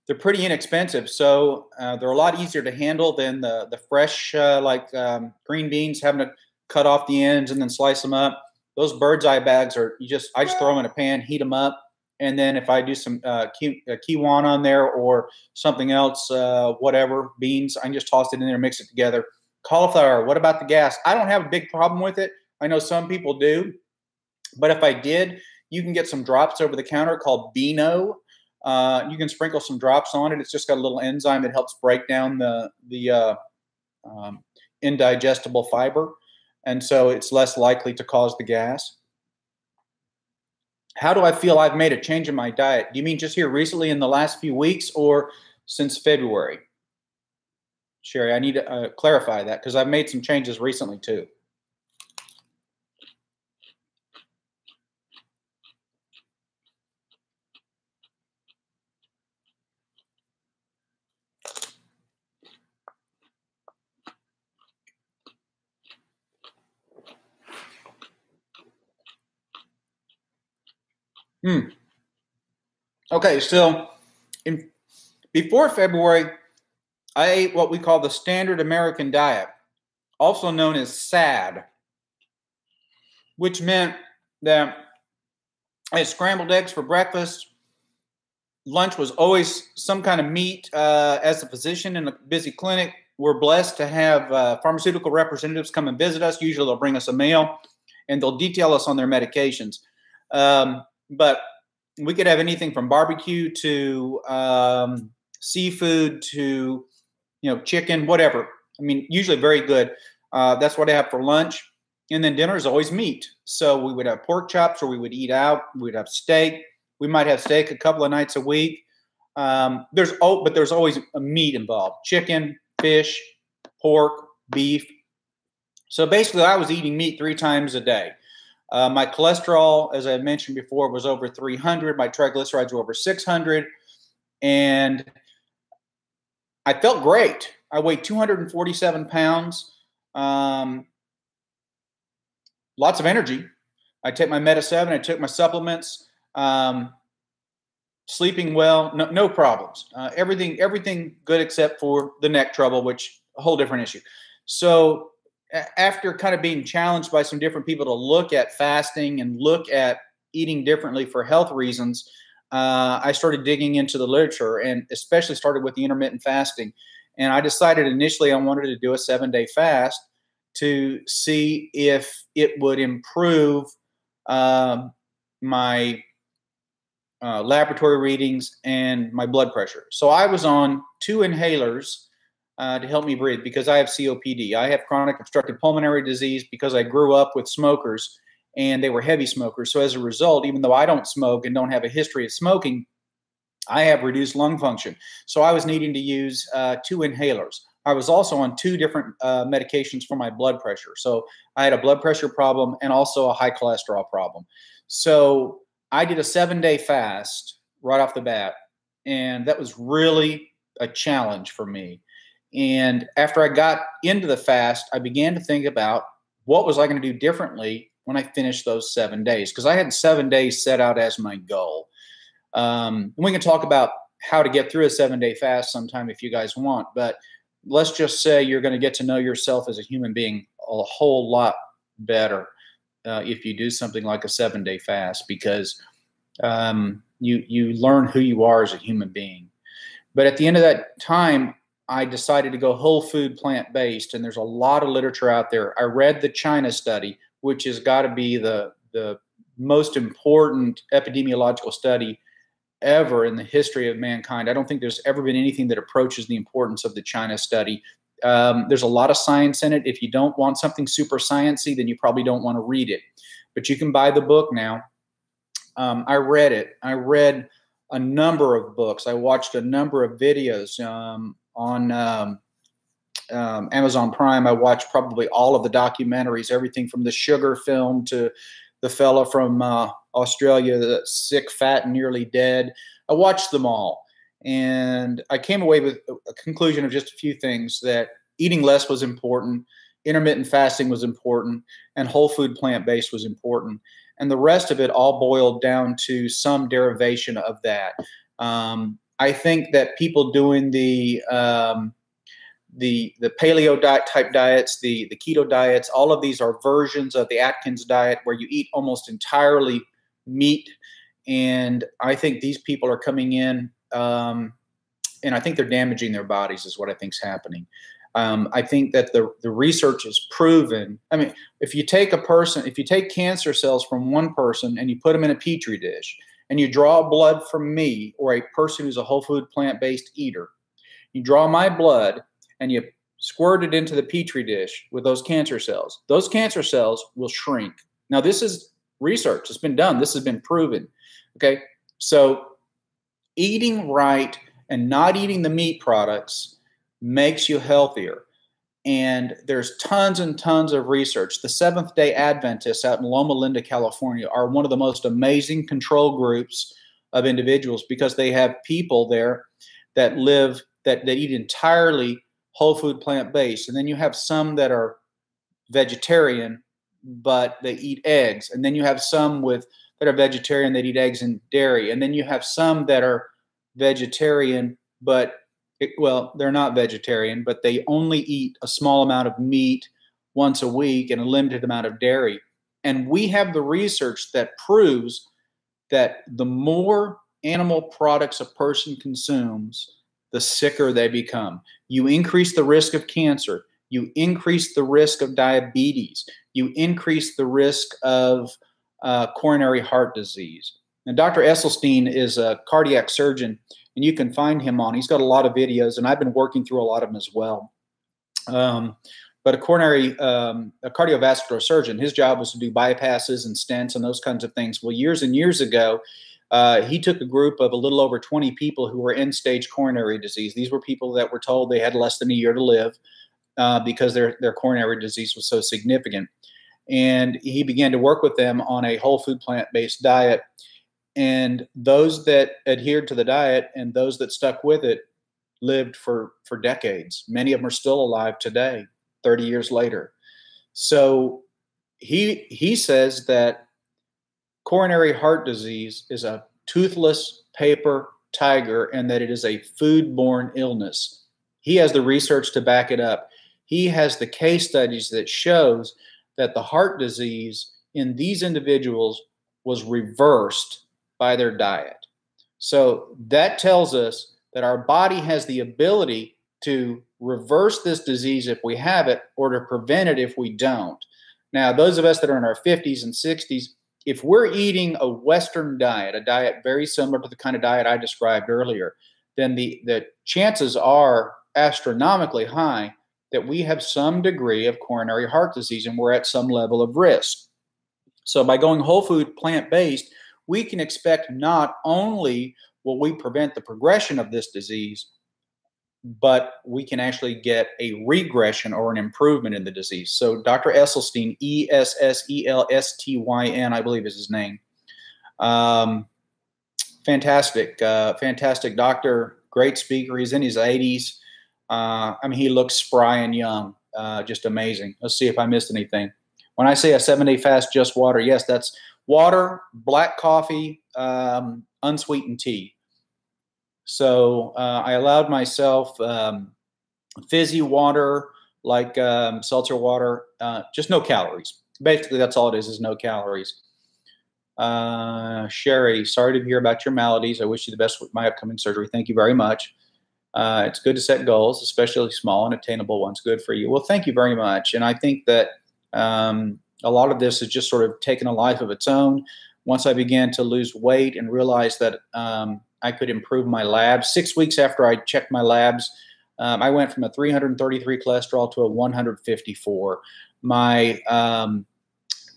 they're pretty inexpensive, so they're a lot easier to handle than the fresh green beans, having to cut off the ends and then slice them up. Those bird's eye bags are I just throw them in a pan, heat them up, and then if I do some kiwan on there or something else, whatever, beans, I can just toss it in there, mix it together. Cauliflower, what about the gas? I don't have a big problem with it. I know some people do, but if I did, you can get some drops over the counter called Beano. You can sprinkle some drops on it. It's just got a little enzyme that helps break down the indigestible fiber, and so it's less likely to cause the gas. How do I feel I've made a change in my diet? Do you mean just here recently in the last few weeks or since February? Sherry, I need to clarify that because I've made some changes recently too. Okay, so before February, I ate what we call the standard American diet, also known as SAD, which meant that I had scrambled eggs for breakfast. Lunch was always some kind of meat. As a physician in a busy clinic, we're blessed to have pharmaceutical representatives come and visit us. Usually they'll bring us a meal, and they'll detail us on their medications. But we could have anything from barbecue to seafood to chicken, whatever. I mean, usually very good. That's what I have for lunch. And then dinner is always meat. So we would have pork chops, or we would eat out. We'd have steak. We might have steak a couple of nights a week. But there's always a meat involved: chicken, fish, pork, beef. So basically, I was eating meat 3 times a day. My cholesterol, as I mentioned before, was over 300. My triglycerides were over 600. And I felt great. I weighed 247 pounds. Lots of energy. I take my Meta-7. I took my supplements. Sleeping well. No problems. Everything good except for the neck trouble, which a whole different issue. So after kind of being challenged by some different people to look at fasting and look at eating differently for health reasons, I started digging into the literature, and especially started with the intermittent fasting. And I decided initially I wanted to do a 7-day fast to see if it would improve my laboratory readings, and my blood pressure. So I was on 2 inhalers to help me breathe because I have COPD. I have chronic obstructive pulmonary disease because I grew up with smokers and they were heavy smokers. So as a result, even though I don't smoke and don't have a history of smoking, I have reduced lung function. So I was needing to use 2 inhalers. I was also on 2 different medications for my blood pressure. So I had a blood pressure problem and also a high cholesterol problem. So I did a 7-day fast right off the bat, and that was really a challenge for me. And after I got into the fast, I began to think about what was I going to do differently when I finished those 7 days, because I had 7 days set out as my goal. We can talk about how to get through a 7-day fast sometime if you guys want, but let's just say you're going to get to know yourself as a human being a whole lot better if you do something like a 7-day fast, because you learn who you are as a human being. But at the end of that time, I decided to go whole food plant-based, and there's a lot of literature out there. I read the China study, which has got to be the most important epidemiological study ever in the history of mankind. I don't think there's ever been anything that approaches the importance of the China study. There's a lot of science in it. If you don't want something super sciencey, then you probably don't want to read it. But you can buy the book now. I read it. I read a number of books. I watched a number of videos on Amazon Prime. I watched probably all of the documentaries, everything from the sugar film to the fella from Australia, the sick, fat, and nearly dead. I watched them all. And I came away with a conclusion of just a few things: that eating less was important, intermittent fasting was important, and whole food plant-based was important. And the rest of it all boiled down to some derivation of that. I think that people doing the paleo diet type diets, the keto diets, all of these are versions of the Atkins diet where you eat almost entirely meat. And I think these people are coming in, and I think they're damaging their bodies is what I think is happening. I think that the research has proven, I mean, if you take cancer cells from one person and you put them in a petri dish and you draw blood from me or a person who's a whole food plant-based eater, you draw my blood and you squirt it into the petri dish with those cancer cells will shrink. Now, this is research. It's been done. This has been proven. Okay. So eating right and not eating the meat products makes you healthier. And there's tons and tons of research. The Seventh-day Adventists out in Loma Linda, California are one of the most amazing control groups of individuals, because they have people there that eat entirely whole food plant-based. And then you have some that are vegetarian, but they eat eggs. And then you have some that are vegetarian that eat eggs and dairy. And then you have some that are vegetarian, they're not vegetarian, but they only eat a small amount of meat once a week and a limited amount of dairy. And we have the research that proves that the more animal products a person consumes, the sicker they become. You increase the risk of cancer. You increase the risk of diabetes. You increase the risk of coronary heart disease. And Dr. Esselstyn is a cardiac surgeon, and you can find him he's got a lot of videos, and I've been working through a lot of them as well. But a cardiovascular surgeon, his job was to do bypasses and stents and those kinds of things. Well, years and years ago, he took a group of a little over 20 people who were end-stage coronary disease. These were people that were told they had less than a year to live because their coronary disease was so significant. And he began to work with them on a whole food plant-based diet. And those that adhered to the diet and those that stuck with it lived for decades. Many of them are still alive today, 30 years later. So he says that coronary heart disease is a toothless paper tiger and that it is a foodborne illness. He has the research to back it up. He has the case studies that shows that the heart disease in these individuals was reversed by their diet. So that tells us that our body has the ability to reverse this disease if we have it, or to prevent it if we don't. Now, those of us that are in our 50s and 60s, if we're eating a Western diet, a diet very similar to the kind of diet I described earlier, then the chances are astronomically high that we have some degree of coronary heart disease and we're at some level of risk. So by going whole food, plant-based, we can expect not only will we prevent the progression of this disease, but we can actually get a regression or an improvement in the disease. So Dr. Esselstyn, Esselstyn, I believe is his name. Fantastic doctor, great speaker. He's in his 80s. I mean, he looks spry and young, just amazing. Let's see if I missed anything. When I say a 7-day fast, just water, yes, that's water, black coffee, unsweetened tea. So I allowed myself fizzy water, like seltzer water, just no calories. Basically, that's all it is no calories. Sherry, sorry to hear about your maladies. I wish you the best with my upcoming surgery. Thank you very much. It's good to set goals, especially small and attainable ones. Good for you. Well, thank you very much. And I think that a lot of this has just sort of taken a life of its own. Once I began to lose weight and realize that I could improve my labs. 6 weeks after I checked my labs, I went from a 333 cholesterol to a 154. My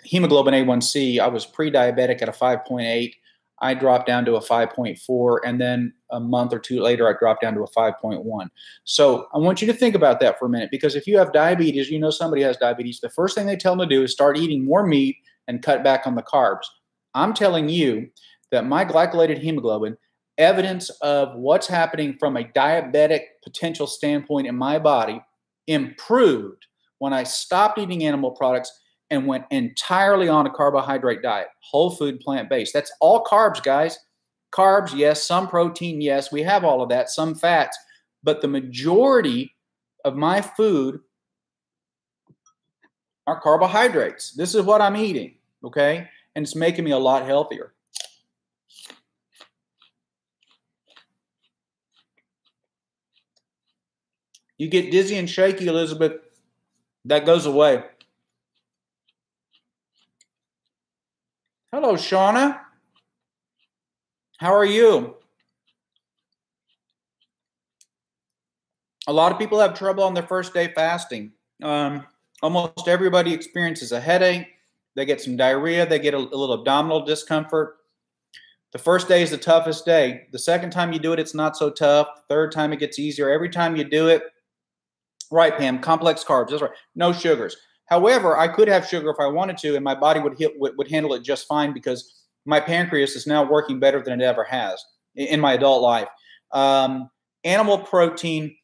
hemoglobin A1C, I was pre-diabetic at a 5.8. I dropped down to a 5.4, and then a month or two later, I dropped down to a 5.1. So I want you to think about that for a minute, because if you have diabetes, you know somebody has diabetes, the first thing they tell them to do is start eating more meat and cut back on the carbs. I'm telling you that my glycosylated hemoglobin, evidence of what's happening from a diabetic potential standpoint in my body, improved when I stopped eating animal products and went entirely on a carbohydrate diet, whole food, plant-based. That's all carbs, guys. Carbs, yes. Some protein, yes. We have all of that. Some fats. But the majority of my food are carbohydrates. This is what I'm eating, okay? And it's making me a lot healthier. You get dizzy and shaky, Elizabeth. That goes away. Hello, Shauna. How are you? A lot of people have trouble on their first day fasting. Almost everybody experiences a headache. They get some diarrhea. They get a little abdominal discomfort. The first day is the toughest day. The second time you do it, it's not so tough. The third time, it gets easier. Every time you do it, right, Pam, complex carbs. That's right. No sugars. However, I could have sugar if I wanted to, and my body would handle it just fine, because my pancreas is now working better than it ever has in my adult life. Animal protein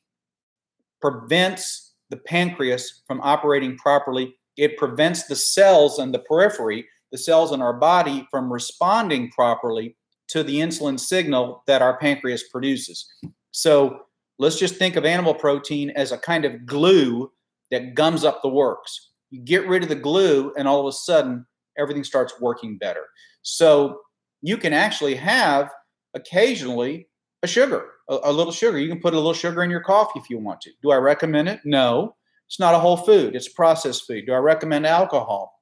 prevents the pancreas from operating properly. It prevents the cells in the periphery, the cells in our body, from responding properly to the insulin signal that our pancreas produces. So let's just think of animal protein as a kind of glue that gums up the works. You get rid of the glue, and all of a sudden, everything starts working better. So you can actually have occasionally a sugar, a little sugar. You can put a little sugar in your coffee if you want to. Do I recommend it? No. It's not a whole food. It's processed food. Do I recommend alcohol?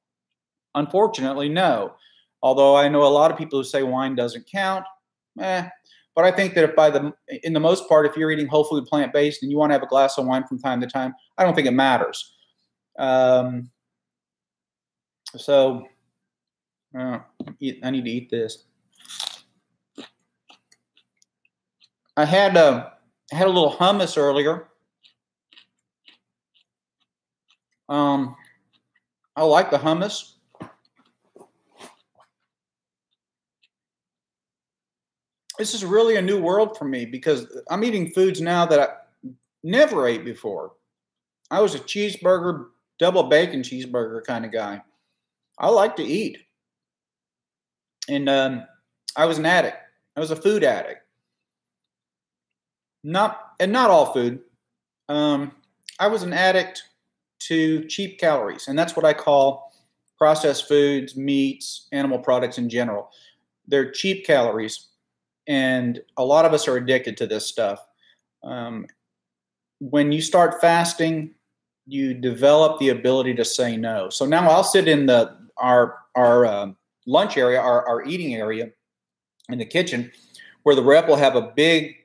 Unfortunately, no. Although I know a lot of people who say wine doesn't count. But I think that in the most part, if you're eating whole food, plant-based, and you want to have a glass of wine from time to time, I don't think it matters. I need to eat this. I had a little hummus earlier. I like the hummus. This is really a new world for me, because I'm eating foods now that I never ate before. I was a cheeseburger, double bacon cheeseburger kind of guy. I like to eat. And I was an addict. I was a food addict. Not all food. I was an addict to cheap calories, and that's what I call processed foods, meats, animal products in general. They're cheap calories, and a lot of us are addicted to this stuff. When you start fasting, you develop the ability to say no. So now I'll sit in our lunch area, our eating area in the kitchen, where the rep will have a big,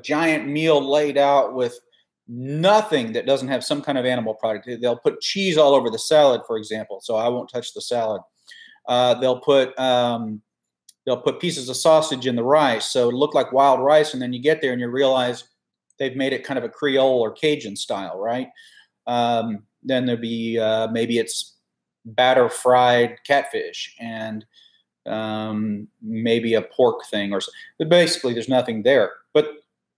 giant meal laid out with nothing that doesn't have some kind of animal product. They'll put cheese all over the salad, for example, so I won't touch the salad. They'll put pieces of sausage in the rice, so it look like wild rice, and then you get there and you realize they've made it kind of a Creole or Cajun style, right? Then there'll be maybe it's batter fried catfish and maybe a pork thing, but basically there's nothing there. But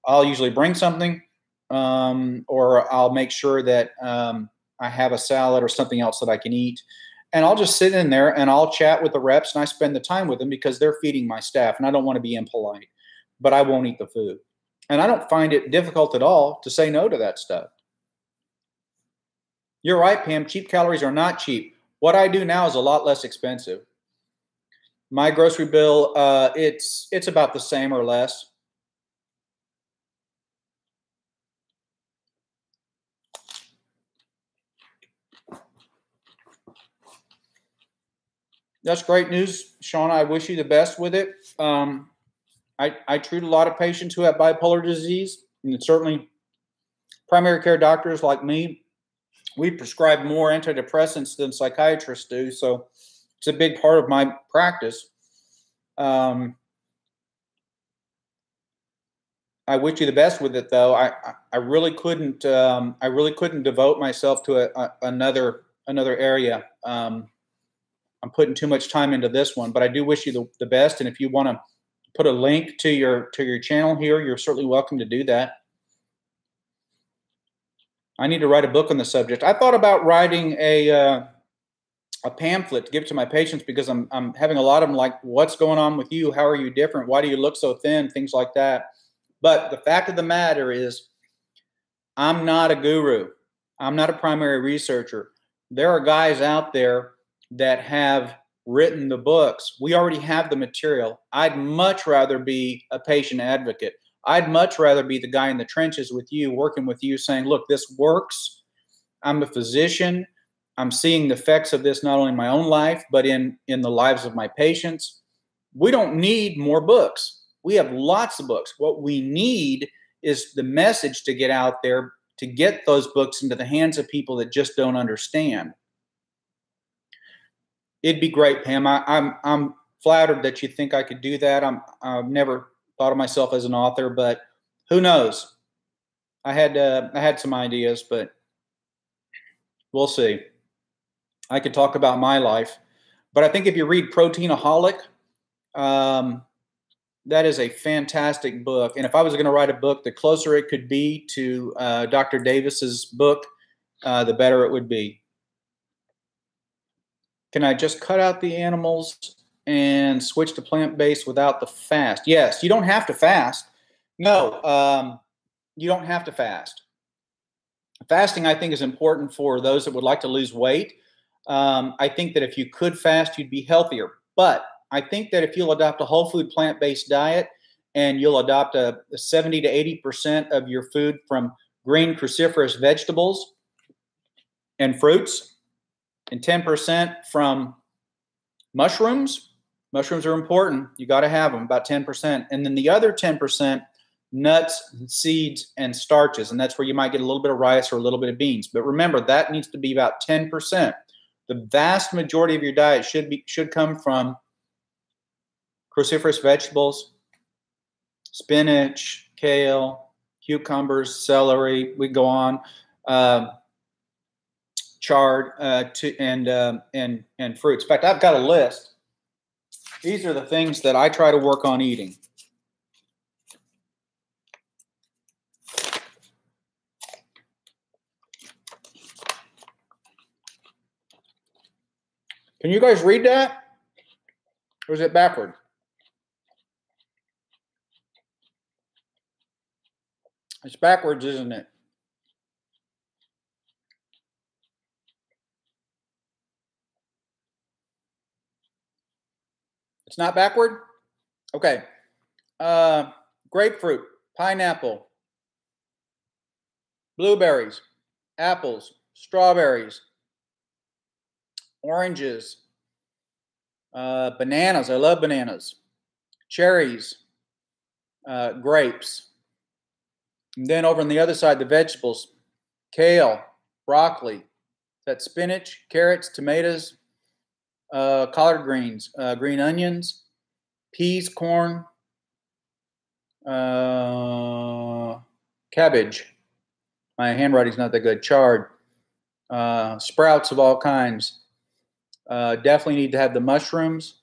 I'll usually bring something, or I'll make sure that I have a salad or something else that I can eat. And I'll just sit in there and I'll chat with the reps, and I spend the time with them because they're feeding my staff, and I don't want to be impolite, but I won't eat the food. And I don't find it difficult at all to say no to that stuff. You're right, Pam. Cheap calories are not cheap. What I do now is a lot less expensive. My grocery bill, it's about the same or less. That's great news, Shauna. I wish you the best with it. I treat a lot of patients who have bipolar disease, and certainly primary care doctors like me, we prescribe more antidepressants than psychiatrists do, so it's a big part of my practice. I wish you the best with it, though. I really couldn't devote myself to another area. I'm putting too much time into this one, but I do wish you the best. And if you want to put a link to your channel here, you're certainly welcome to do that. I need to write a book on the subject. I thought about writing a pamphlet to give to my patients, because I'm having a lot of them like, what's going on with you? How are you different? Why do you look so thin? Things like that. But the fact of the matter is, I'm not a guru. I'm not a primary researcher. There are guys out there that have written the books. We already have the material. I'd much rather be a patient advocate. I'd much rather be the guy in the trenches with you, working with you, saying, look, this works. I'm a physician. I'm seeing the effects of this not only in my own life, but in the lives of my patients. We don't need more books. We have lots of books. What we need is the message to get out there, to get those books into the hands of people that just don't understand. It'd be great, Pam. I'm flattered that you think I could do that. I've never thought of myself as an author, but who knows? I had some ideas, but we'll see. I could talk about my life, but I think if you read Proteinaholic, that is a fantastic book. And if I was going to write a book, the closer it could be to Dr. Davis's book, the better it would be. Can I just cut out the animals and switch to plant-based without the fast? Yes, you don't have to fast. No, you don't have to fast. Fasting, I think, is important for those that would like to lose weight. I think that if you could fast, you'd be healthier. But I think that if you'll adopt a whole food plant-based diet, and you'll adopt a 70 to 80% of your food from green cruciferous vegetables and fruits, and 10% from mushrooms. Mushrooms are important. You got to have them, about 10%. And then the other 10%, nuts, seeds, and starches. And that's where you might get a little bit of rice or a little bit of beans. But remember, that needs to be about 10%. The vast majority of your diet should come from cruciferous vegetables, spinach, kale, cucumbers, celery. We go on. Chard and fruits. In fact, I've got a list. These are the things that I try to work on eating. Can you guys read that? Or is it backward? It's backwards, isn't it? It's not backward? Okay. Grapefruit, pineapple, blueberries, apples, strawberries, oranges, Bananas. I love bananas. Cherries. Grapes. And then over on the other side, the vegetables. Kale. Broccoli. That's spinach, carrots, tomatoes, collard greens, green onions, peas, corn, cabbage. My handwriting's not that good. Chard. Sprouts of all kinds. Definitely need to have the mushrooms,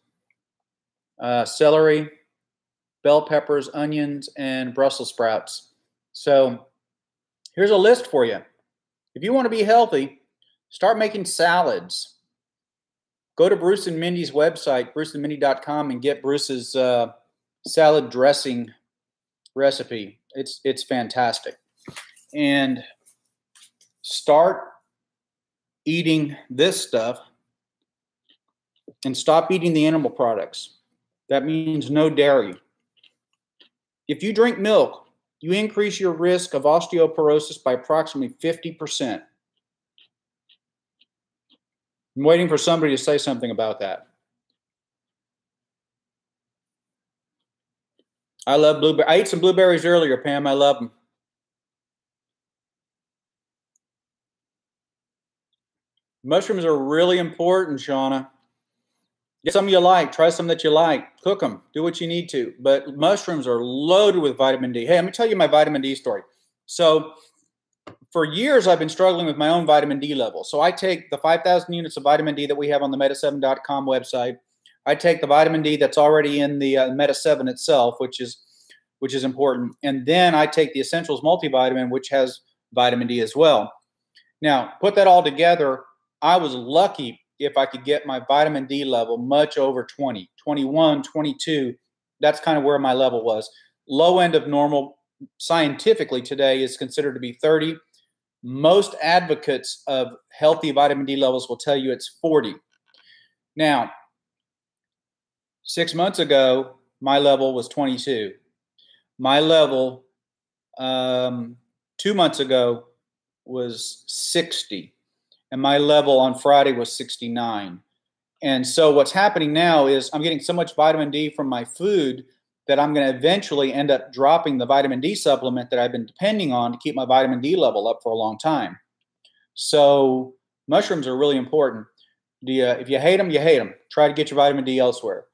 celery, bell peppers, onions, and Brussels sprouts. So here's a list for you. If you want to be healthy, start making salads. Go to Bruce and Mindy's website, bruceandmindy.com, and get Bruce's salad dressing recipe. It's fantastic. And start eating this stuff and stop eating the animal products. That means no dairy. If you drink milk, you increase your risk of osteoporosis by approximately 50%. I'm waiting for somebody to say something about that. I love blueberries. I ate some blueberries earlier, Pam. I love them. Mushrooms are really important, Shauna. Get some you like. Try some that you like. Cook them. Do what you need to. But mushrooms are loaded with vitamin D. Hey, let me tell you my vitamin D story. So for years, I've been struggling with my own vitamin D level. So I take the 5,000 units of vitamin D that we have on the Meta7.com website. I take the vitamin D that's already in the Meta7 itself, which is important. And then I take the Essentials multivitamin, which has vitamin D as well. Now, put that all together, I was lucky if I could get my vitamin D level much over 20, 21, 22. That's kind of where my level was. Low end of normal scientifically today is considered to be 30. Most advocates of healthy vitamin D levels will tell you it's 40. Now, 6 months ago, my level was 22. My level 2 months ago was 60. And my level on Friday was 69. And so what's happening now is I'm getting so much vitamin D from my food that I'm going to eventually end up dropping the vitamin D supplement that I've been depending on to keep my vitamin D level up for a long time. So mushrooms are really important. If you hate them, you hate them. Try to get your vitamin D elsewhere.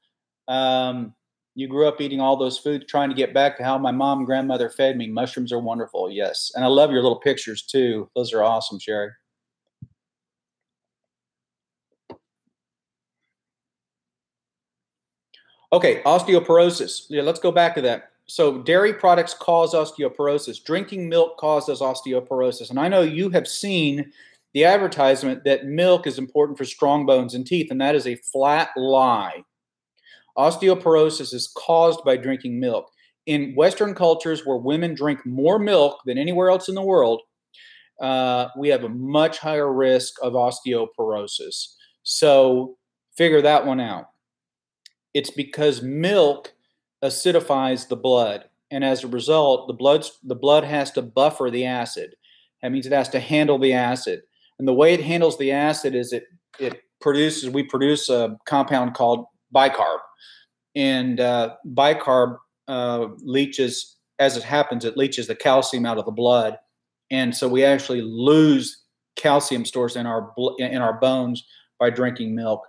You grew up eating all those foods, trying to get back to how my mom and grandmother fed me. Mushrooms are wonderful, yes. And I love your little pictures too. Those are awesome, Sherry. Okay, osteoporosis. Yeah, let's go back to that. So dairy products cause osteoporosis. Drinking milk causes osteoporosis. And I know you have seen the advertisement that milk is important for strong bones and teeth, and that is a flat lie. Osteoporosis is caused by drinking milk. In Western cultures where women drink more milk than anywhere else in the world, we have a much higher risk of osteoporosis. So figure that one out. It's because milk acidifies the blood, and as a result, the blood has to buffer the acid. That means it has to handle the acid, and the way it handles the acid is we produce a compound called bicarb, and bicarb leaches, as it happens, it leaches the calcium out of the blood, and so we actually lose calcium stores in our bones by drinking milk.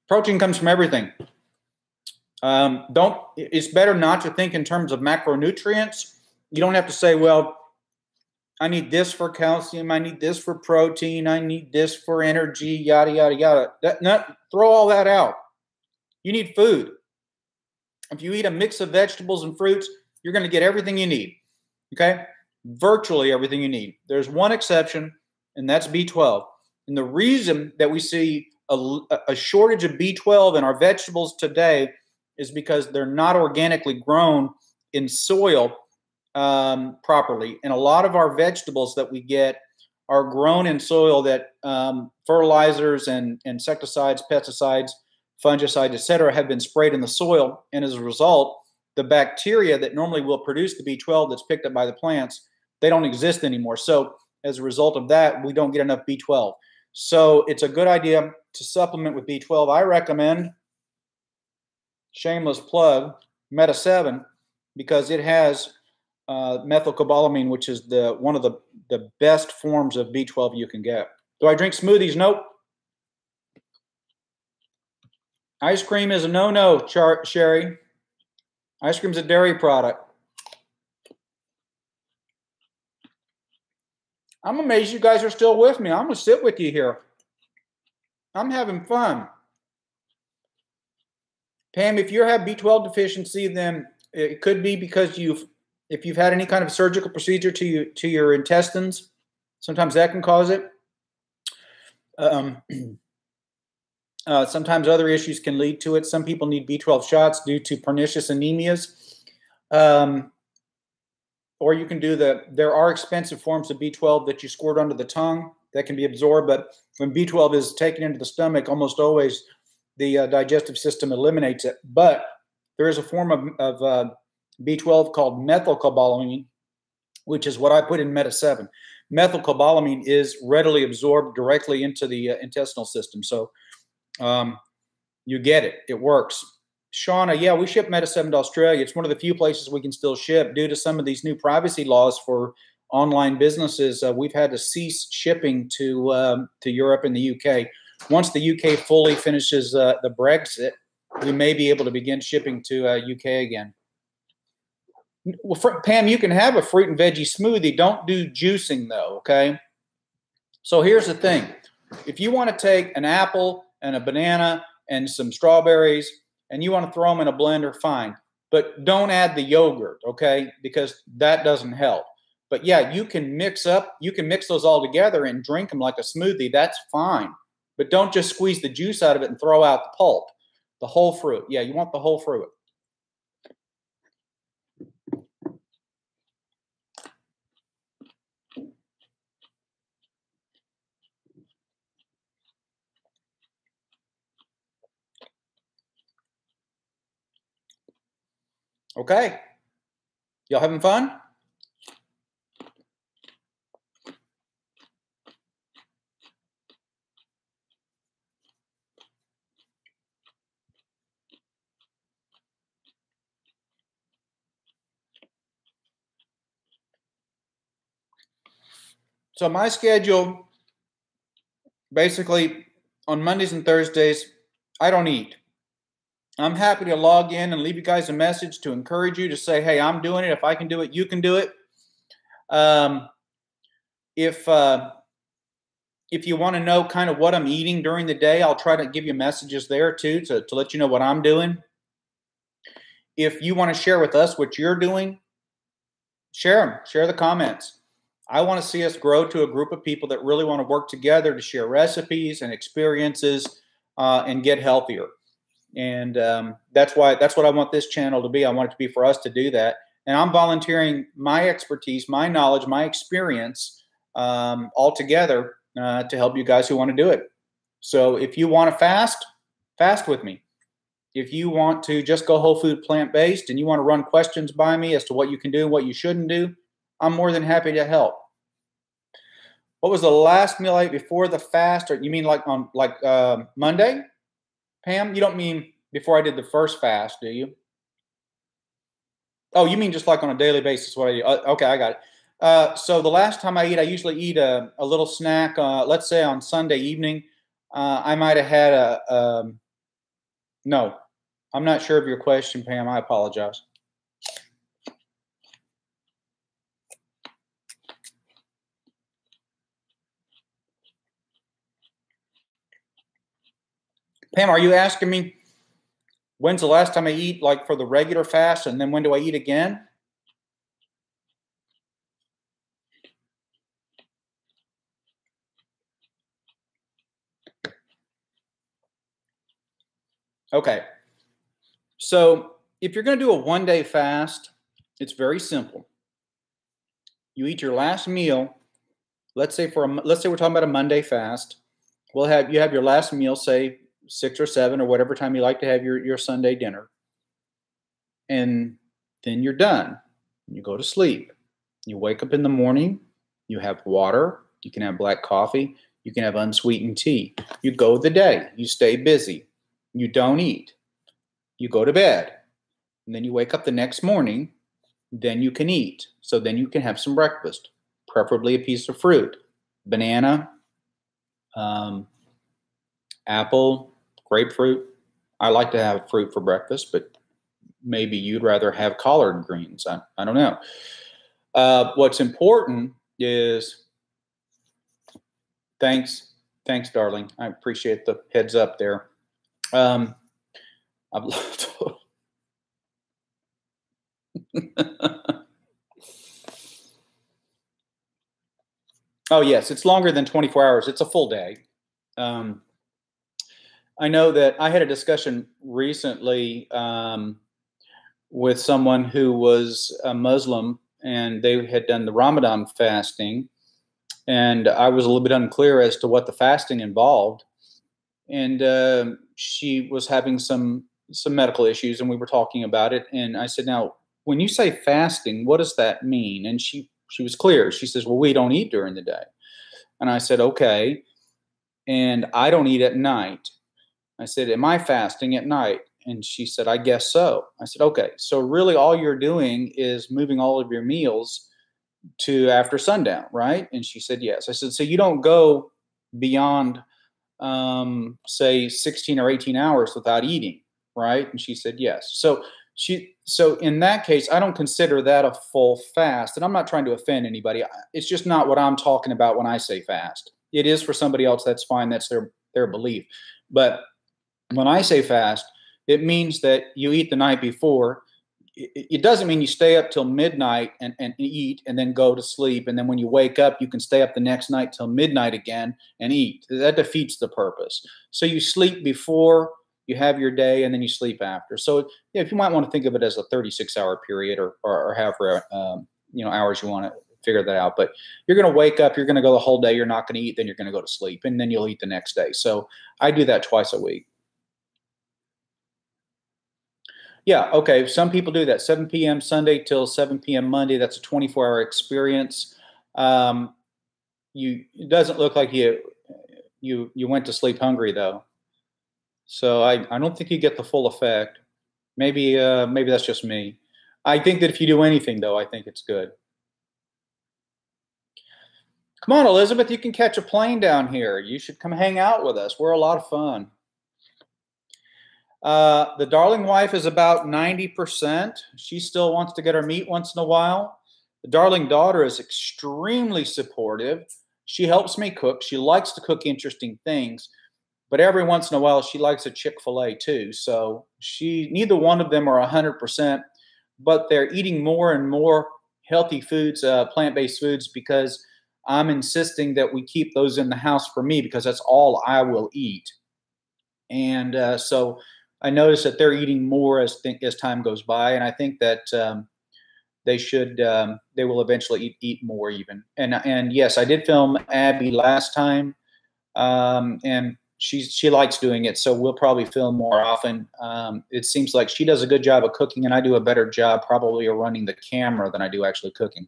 Protein comes from everything. It's better not to think in terms of macronutrients. You don't have to say, well, I need this for calcium, I need this for protein, I need this for energy, yada, yada, yada. Throw all that out. You need food. If you eat a mix of vegetables and fruits, you're going to get everything you need. Okay? Virtually everything you need. There's one exception, and that's B12. And the reason that we see a shortage of B12 in our vegetables today is because they're not organically grown in soil properly. And a lot of our vegetables that we get are grown in soil that fertilizers and insecticides, pesticides, fungicides, etc., have been sprayed in the soil. And as a result, the bacteria that normally will produce the B12 that's picked up by the plants, they don't exist anymore. So as a result of that, we don't get enough B12. So it's a good idea to supplement with B12. I recommend, shameless plug, Meta 7, because it has methylcobalamin, which is one of the best forms of B12 you can get. Do I drink smoothies? Nope. Ice cream is a no-no, Sherry. Ice cream is a dairy product. I'm amazed you guys are still with me. I'm going to sit with you here. I'm having fun. Pam, if you have B12 deficiency, then it could be because if you've had any kind of surgical procedure to your intestines, sometimes that can cause it. Sometimes other issues can lead to it. Some people need B12 shots due to pernicious anemias. Or you can do there are expensive forms of B12 that you squirt under the tongue that can be absorbed, but when B12 is taken into the stomach, almost always the digestive system eliminates it. But there is a form of B12 called methylcobalamin, which is what I put in Meta 7. Methylcobalamin is readily absorbed directly into the intestinal system. So you get it. It works. Shauna, yeah, we ship Meta 7 to Australia. It's one of the few places we can still ship. Due to some of these new privacy laws for online businesses, we've had to cease shipping to Europe and the UK. Once the UK fully finishes the Brexit, we may be able to begin shipping to UK again. Well, Pam, you can have a fruit and veggie smoothie. Don't do juicing, though, okay? So here's the thing. If you want to take an apple and a banana and some strawberries and you want to throw them in a blender, fine. But don't add the yogurt, okay? Because that doesn't help. But yeah, you can mix those all together and drink them like a smoothie. That's fine. But don't just squeeze the juice out of it and throw out the pulp. The whole fruit. Yeah, you want the whole fruit. Okay. Y'all having fun? So my schedule, basically on Mondays and Thursdays, I don't eat. I'm happy to log in and leave you guys a message to encourage you to say, hey, I'm doing it. If I can do it, you can do it. If you want to know kind of what I'm eating during the day, I'll try to give you messages there too to let you know what I'm doing. If you want to share with us what you're doing, share them. Share the comments. I want to see us grow to a group of people that really want to work together to share recipes and experiences and get healthier. And that's what I want this channel to be. I want it to be for us to do that. And I'm volunteering my expertise, my knowledge, my experience all together to help you guys who want to do it. So if you want to fast with me. If you want to just go whole food plant-based and you want to run questions by me as to what you can do and what you shouldn't do, I'm more than happy to help. What was the last meal I ate before the fast? Or you mean like on Monday? Pam, you don't mean before I did the first fast, do you? Oh, you mean just like on a daily basis what I do. Okay, I got it. So the last time I eat, I usually eat a little snack. Let's say on Sunday evening, I might have had no, I'm not sure of your question, Pam. I apologize. Pam, are you asking me when's the last time I eat like for the regular fast and then when do I eat again? Okay. So if you're going to do a one-day fast, it's very simple. You eat your last meal. Let's say we're talking about a Monday fast. You have your last meal, say 6 or 7 or whatever time you like to have your Sunday dinner. And Then you're done. You go to sleep. You wake up in the morning. You have water. You can have black coffee. You can have unsweetened tea. You go the day. You stay busy. You don't eat. You go to bed. And then you wake up the next morning. Then you can eat. So then you can have some breakfast, preferably a piece of fruit, banana, apple, grapefruit. I like to have fruit for breakfast, but maybe you'd rather have collard greens. I don't know. What's important is, thanks, darling. I appreciate the heads up there. I've Oh, yes, it's longer than 24 hours. It's a full day. I know that I had a discussion recently with someone who was a Muslim, and they had done the Ramadan fasting, and I was a little bit unclear as to what the fasting involved. And she was having some medical issues, and we were talking about it. And I said, now, when you say fasting, what does that mean? And she was clear. She says, well, we don't eat during the day. And I said, okay. And I don't eat at night. I said, am I fasting at night? And she said, I guess so. I said, okay. So really all you're doing is moving all of your meals to after sundown, right? And she said, yes. I said, so you don't go beyond, say 16 or 18 hours without eating, right? And she said, yes. So in that case, I don't consider that a full fast. And I'm not trying to offend anybody. It's just not what I'm talking about when I say fast. It is for somebody else. That's fine. That's their belief. But when I say fast, it means that you eat the night before. It doesn't mean you stay up till midnight and eat and then go to sleep. And then when you wake up, you can stay up the next night till midnight again and eat. That defeats the purpose. So you sleep before you have your day, and then you sleep after. So yeah, if you might want to think of it as a 36-hour period or however hours you want to figure that out. But you're going to wake up, you're going to go the whole day, you're not going to eat, then you're going to go to sleep, and then you'll eat the next day. So I do that twice a week. Yeah, okay. Some people do that. 7 p.m. Sunday till 7 p.m. Monday. That's a 24-hour experience. It doesn't look like you went to sleep hungry though. So I don't think you get the full effect. Maybe that's just me. I think that if you do anything though, I think it's good. Come on, Elizabeth, you can catch a plane down here. You should come hang out with us. We're a lot of fun. The darling wife is about 90%. She still wants to get her meat once in a while. The darling daughter is extremely supportive. She helps me cook. She likes to cook interesting things, but every once in a while she likes a Chick-fil-A too. So neither one of them are 100%, but they're eating more and more healthy foods, plant-based foods, because I'm insisting that we keep those in the house for me, because that's all I will eat. And so I notice that they're eating more as time goes by, and I think that they will eventually eat more even. And yes, I did film Abby last time, and she likes doing it, so we'll probably film more often. It seems like she does a good job of cooking, and I do a better job probably of running the camera than I do actually cooking.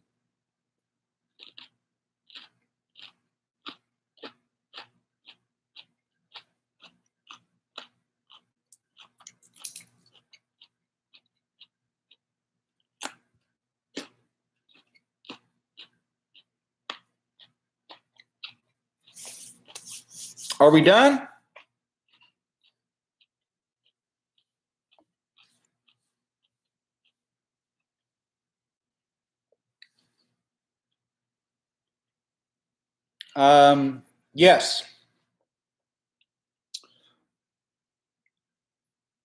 Are we done? Yes.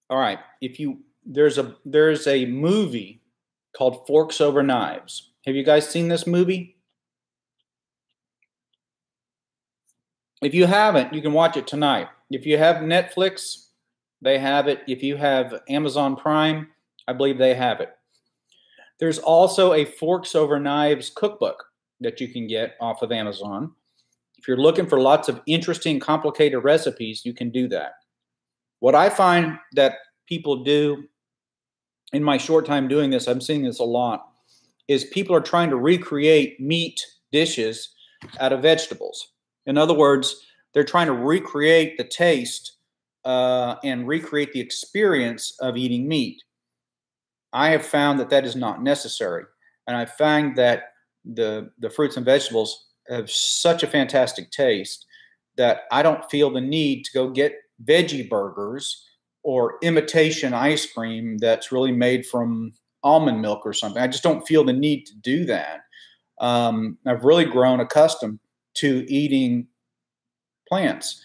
All right. There's a movie called Forks Over Knives. Have you guys seen this movie? If you haven't, you can watch it tonight. If you have Netflix, they have it. If you have Amazon Prime, I believe they have it. There's also a Forks Over Knives cookbook that you can get off of Amazon. If you're looking for lots of interesting, complicated recipes, you can do that. What I find that people do in my short time doing this, I'm seeing this a lot, is people are trying to recreate meat dishes out of vegetables. In other words, they're trying to recreate the taste and recreate the experience of eating meat. I have found that that is not necessary. And I find that the fruits and vegetables have such a fantastic taste that I don't feel the need to go get veggie burgers or imitation ice cream that's really made from almond milk or something. I just don't feel the need to do that. I've really grown accustomed to eating plants,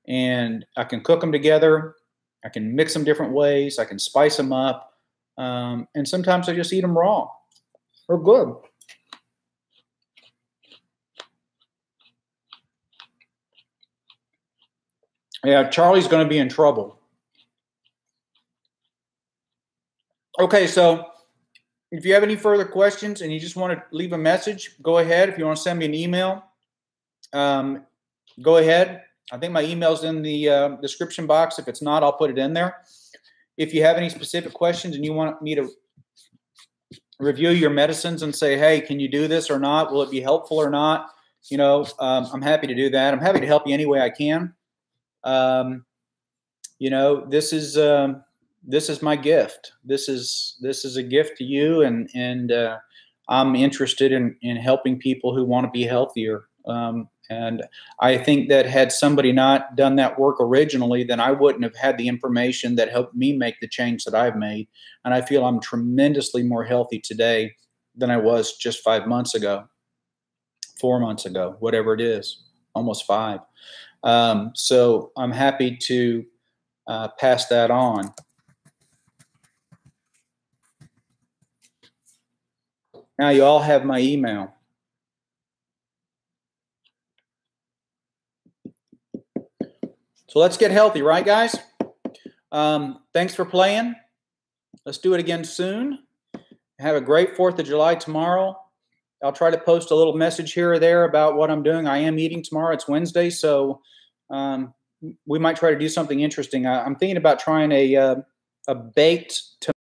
and I can cook them together. I can mix them different ways. I can spice them up. And sometimes I just eat them raw. They're good. Yeah, Charlie's going to be in trouble. Okay, so if you have any further questions and you just want to leave a message, go ahead. If you want to send me an email, go ahead. I think my email's in the description box. If it's not, I'll put it in there. If you have any specific questions and you want me to review your medicines and say, hey, can you do this or not? Will it be helpful or not? You know, I'm happy to do that. I'm happy to help you any way I can. You know, this is my gift. This is a gift to you, and I'm interested in helping people who want to be healthier. And I think that had somebody not done that work originally, then I wouldn't have had the information that helped me make the change that I've made. And I feel I'm tremendously more healthy today than I was just 5 months ago, 4 months ago, whatever it is, almost 5. So I'm happy to pass that on. Now you all have my email. So let's get healthy, right, guys? Thanks for playing. Let's do it again soon. Have a great 4th of July tomorrow. I'll try to post a little message here or there about what I'm doing. I am eating tomorrow. It's Wednesday, so we might try to do something interesting. I'm thinking about trying a baked tomato